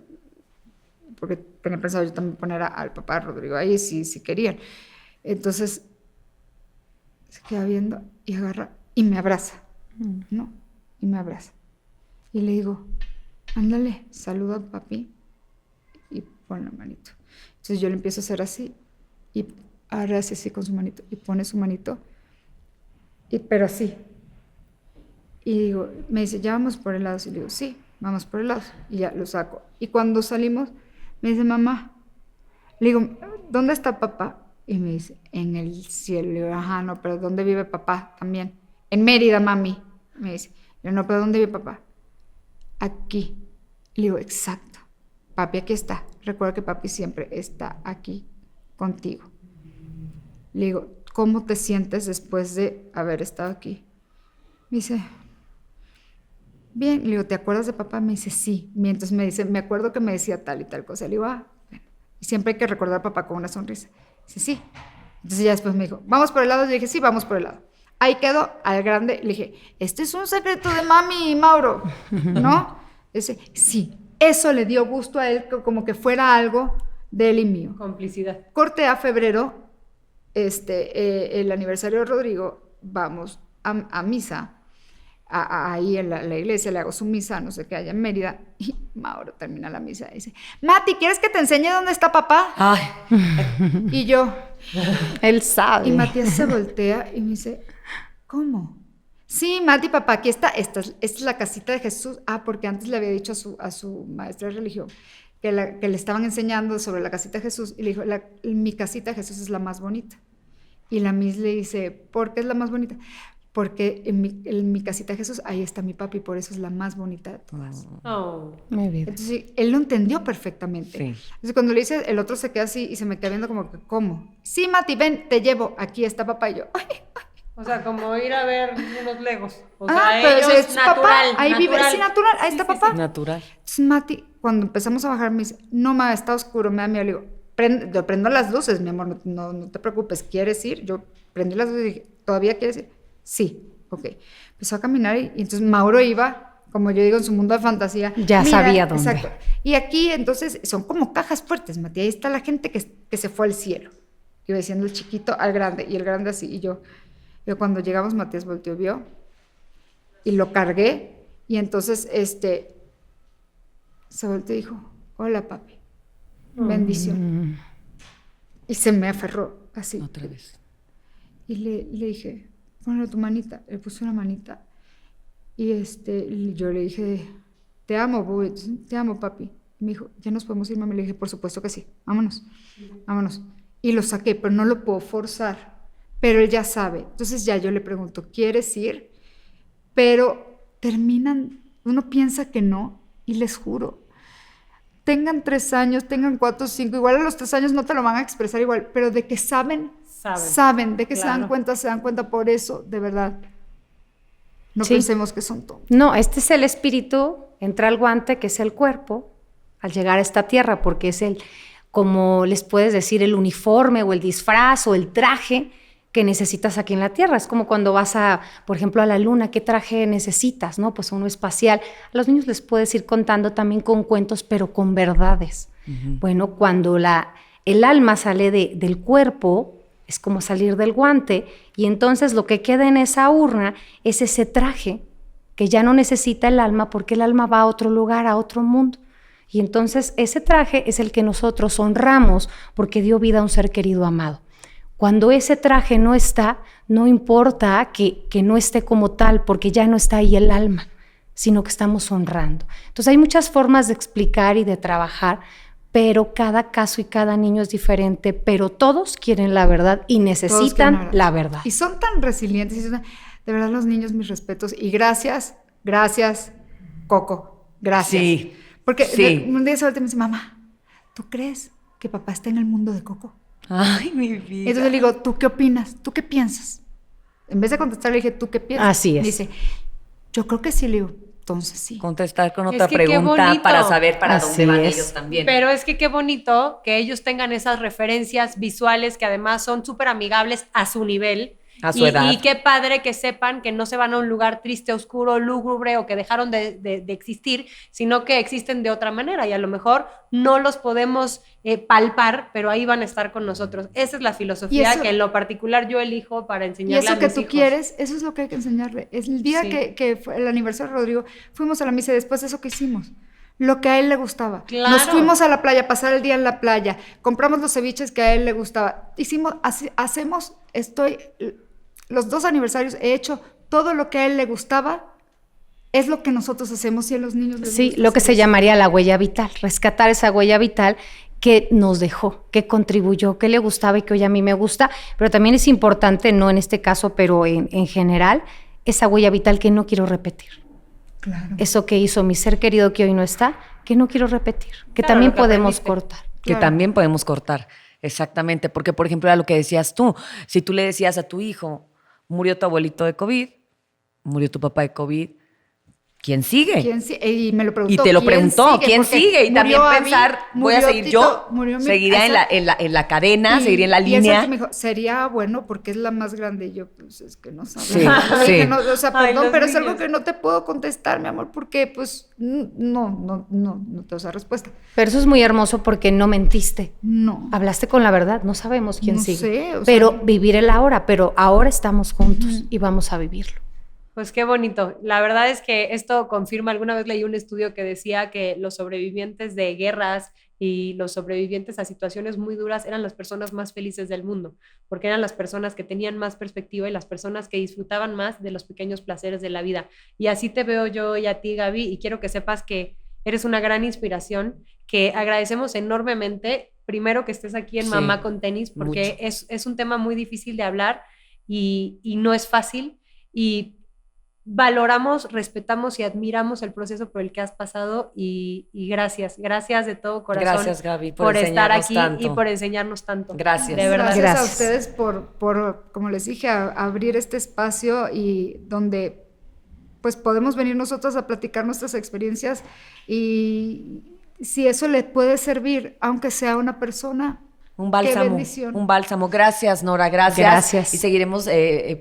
porque tenía pensado yo también poner al papá Rodrigo ahí, si querían. Entonces, se queda viendo y agarra y me abraza, ¿no? Y me abraza. Y le digo, ándale, saluda a papi y pon la manito. Entonces yo le empiezo a hacer así y ahora hace así con su manito y pone su manito, pero así. Y digo, me dice, ¿ya vamos por helados? Y le digo, sí, vamos por helados. Y ya lo saco. Y cuando salimos, me dice, mamá. Le digo, ¿dónde está papá? Y me dice, en el cielo. Le digo, ajá, no, pero ¿dónde vive papá también? En Mérida, mami. Me dice, yo, no, pero ¿dónde vive papá? Aquí. Le digo, exacto. Papi aquí está. Recuerda que papi siempre está aquí contigo. Le digo, ¿cómo te sientes después de haber estado aquí? Me dice, bien. Le digo, ¿te acuerdas de papá? Me dice, sí. Y entonces me dice, me acuerdo que me decía tal y tal cosa. Le digo, bueno. Y siempre hay que recordar a papá con una sonrisa. Dice, sí. Entonces ya después me dijo, ¿vamos por helado? Le dije, sí, vamos por helado. Ahí quedó al grande. Le dije, este es un secreto de mami y Mauro, ¿no? Dice, sí. Eso le dio gusto a él, como que fuera algo de él y mío. Complicidad. Corte a febrero, el aniversario de Rodrigo, vamos a misa. ahí en la iglesia, le hago su misa, no sé qué, allá en Mérida, y Mauro termina la misa y dice, Mati, ¿quieres que te enseñe dónde está papá? Ay, Y yo, Él sabe. y Matías se voltea y me dice, ¿cómo? Sí, Mati, papá, aquí está, esta es la casita de Jesús. Ah, porque antes le había dicho a su maestra de religión que le estaban enseñando sobre la casita de Jesús, y le dijo, mi casita de Jesús es la más bonita. Y la Miss le dice, ¿por qué es la más bonita? Porque en mi casita de Jesús, ahí está mi papi, por eso es la más bonita de todas. Oh. Mi vida. Entonces, él lo entendió perfectamente. Sí. Entonces, cuando le dice, el otro se queda así y se me queda viendo como que, ¿cómo? Sí, Mati, ven, te llevo, aquí está papá. Y yo, ay, O sea, como ir a ver unos legos. O ah, sea, pero ellos es su natural. papá, ahí natural. vive, sí, natural, ahí está papá. natural. Entonces, Mati, cuando empezamos a bajar, me dice, no, ma, está oscuro, me da miedo. Le digo, prendo las luces, mi amor, no te preocupes, ¿quieres ir? Yo prendí las luces y dije, ¿todavía quieres ir? Sí, ok. Empezó a caminar y entonces Mauro iba, como yo digo, en su mundo de fantasía. Ya sabía dónde. Exacto. Y aquí, entonces, son como cajas fuertes, Mati. Ahí está la gente que se fue al cielo. Iba diciendo el chiquito al grande, y el grande así. Y yo cuando llegamos, Matías volteó, vio, y lo cargué, y entonces, se volteó y dijo, hola, papi, bendición. Y se me aferró, así. Otra vez. Y le dije, ponle tu manita. Le puse una manita. Y yo le dije, te amo, Bobby, te amo, papi. Y me dijo, ¿ya nos podemos ir, mami? Le dije, por supuesto que sí, vámonos, vámonos. Y lo saqué, pero no lo puedo forzar. Pero él ya sabe. Entonces ya yo le pregunto, ¿quieres ir? Pero terminan, uno piensa que no, y les juro, tengan 3 años, tengan 4 o 5, igual a los 3 años no te lo van a expresar igual, pero de que saben, de que Claro. se dan cuenta por eso, de verdad. No Sí. pensemos que son tontos. No, este es el espíritu, entra al guante, que es el cuerpo, al llegar a esta tierra, porque es como les puedes decir, el uniforme o el disfraz o el traje que necesitas aquí en la Tierra. Es como cuando vas por ejemplo, a la Luna, ¿qué traje necesitas? ¿No? Pues uno espacial. A los niños les puedes ir contando también con cuentos, pero con verdades. Bueno, cuando el alma sale del cuerpo, es como salir del guante, y entonces lo que queda en esa urna es ese traje que ya no necesita el alma, porque el alma va a otro lugar, a otro mundo. Y entonces ese traje es el que nosotros honramos porque dio vida a un ser querido amado. Cuando ese traje no está, no importa que no esté como tal, porque ya no está ahí el alma, sino que estamos honrando. Entonces hay muchas formas de explicar y de trabajar, pero cada caso y cada niño es diferente, pero todos quieren la verdad y necesitan la verdad. Y son tan resilientes. De verdad, los niños, mis respetos. Y gracias, Coco, gracias. Sí. Porque sí. Un día se voltea y me dice, mamá, ¿tú crees que papá está en el mundo de Coco? Ay, mi vida. Entonces le digo, ¿tú qué opinas? ¿Tú qué piensas? En vez de contestar, le dije, ¿tú qué piensas? Así es. Dice, yo creo que sí, le digo, entonces sí. Contestar con Es otra que qué pregunta bonito. para saber para Así dónde van es. ellos también. Pero es que qué bonito que ellos tengan esas referencias visuales que además son súper amigables a su nivel. A su edad. Y qué padre que sepan que no se van a un lugar triste, oscuro, lúgubre o que dejaron de existir, sino que existen de otra manera y a lo mejor no los podemos palpar, pero ahí van a estar con nosotros. Esa es la filosofía eso, que en lo particular yo elijo para y enseñarle a eso que mis tú hijos. quieres, eso es lo que hay que enseñarle. Es el día Sí. que fue el aniversario de Rodrigo, fuimos a la misa y después eso que hicimos. Lo que a él le gustaba. Claro. Nos fuimos a la playa, pasar el día en la playa, compramos los ceviches que a él le gustaba. Los 2 aniversarios he hecho todo lo que a él le gustaba, es lo que nosotros hacemos y a los niños les Sí, gusta lo que hacer se eso. llamaría la huella vital, rescatar esa huella vital que nos dejó, que contribuyó, que le gustaba y que hoy a mí me gusta, pero también es importante, no en este caso, pero en general, esa huella vital que no quiero repetir. Claro. Eso que hizo mi ser querido que hoy no está, que no quiero repetir, que Claro, también lo que podemos aprendiste. cortar. Que Claro. también podemos cortar. Exactamente. Porque, por ejemplo, era lo que decías tú. Si tú le decías a tu hijo, murió tu abuelito de COVID, murió tu papá de COVID, ¿quién sigue? Y me lo preguntó. Y te lo preguntó, ¿quién Porque sigue? Y también murió Abby, pensar, voy a murió seguir Tito, yo, murió mi- seguiría en la cadena, seguiría en la Y eso línea. que me dijo, sería bueno porque es la más grande. Y yo, pues es que no sabes. Sí, Le dije, sí. no, o sea, Ay, perdón, los pero es algo niños. que no te puedo contestar, mi amor, porque pues no te da respuesta. Pero eso es muy hermoso porque no mentiste. No. Hablaste con la verdad, no sabemos quién No sigue. sé, o sea, pero vivir el ahora, pero ahora estamos juntos y vamos a vivirlo. Pues qué bonito. La verdad es que esto confirma, alguna vez leí un estudio que decía que los sobrevivientes de guerras y los sobrevivientes a situaciones muy duras eran las personas más felices del mundo, porque eran las personas que tenían más perspectiva y las personas que disfrutaban más de los pequeños placeres de la vida. Y así te veo yo y a ti, Gaby, y quiero que sepas que eres una gran inspiración, que agradecemos enormemente, primero que estés aquí en Sí, Mamá con Tenis, porque es un tema muy difícil de hablar y no es fácil. Y valoramos, respetamos y admiramos el proceso por el que has pasado y gracias de todo corazón. Gracias, Gaby, por estar enseñarnos aquí tanto. y por enseñarnos tanto. Gracias. De verdad. Gracias a Gracias. ustedes por, como les dije, abrir este espacio y donde pues podemos venir nosotros a platicar nuestras experiencias y si eso le puede servir, aunque sea una persona. Un Qué bálsamo, bendición. un bálsamo. Gracias, Nora, gracias. Gracias. Y seguiremos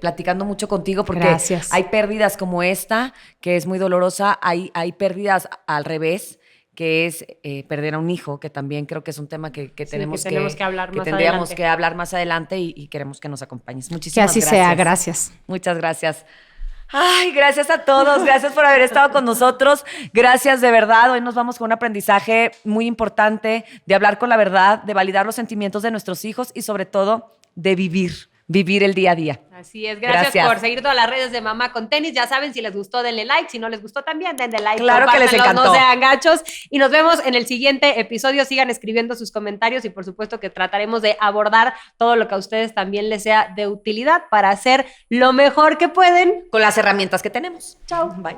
platicando mucho contigo porque Gracias. hay pérdidas como esta, que es muy dolorosa. Hay pérdidas al revés, que es perder a un hijo, que también creo que es un tema que tenemos que hablar que más tendríamos adelante. que hablar más adelante y queremos que nos acompañes. Que Muchísimas así gracias. sea, gracias. Muchas gracias. Ay, gracias a todos, gracias por haber estado con nosotros, gracias de verdad. Hoy nos vamos con un aprendizaje muy importante de hablar con la verdad, de validar los sentimientos de nuestros hijos y sobre todo de vivir el día a día. Así es, gracias Gracias. por seguir todas las redes de Mamá con Tenis. Ya saben, si les gustó, denle like. Si no les gustó, también denle like. Claro que les Compártanlo, encantó. No sean gachos. Y nos vemos en el siguiente episodio. Sigan escribiendo sus comentarios y por supuesto que trataremos de abordar todo lo que a ustedes también les sea de utilidad para hacer lo mejor que pueden. Con las herramientas que tenemos. Chao. Bye.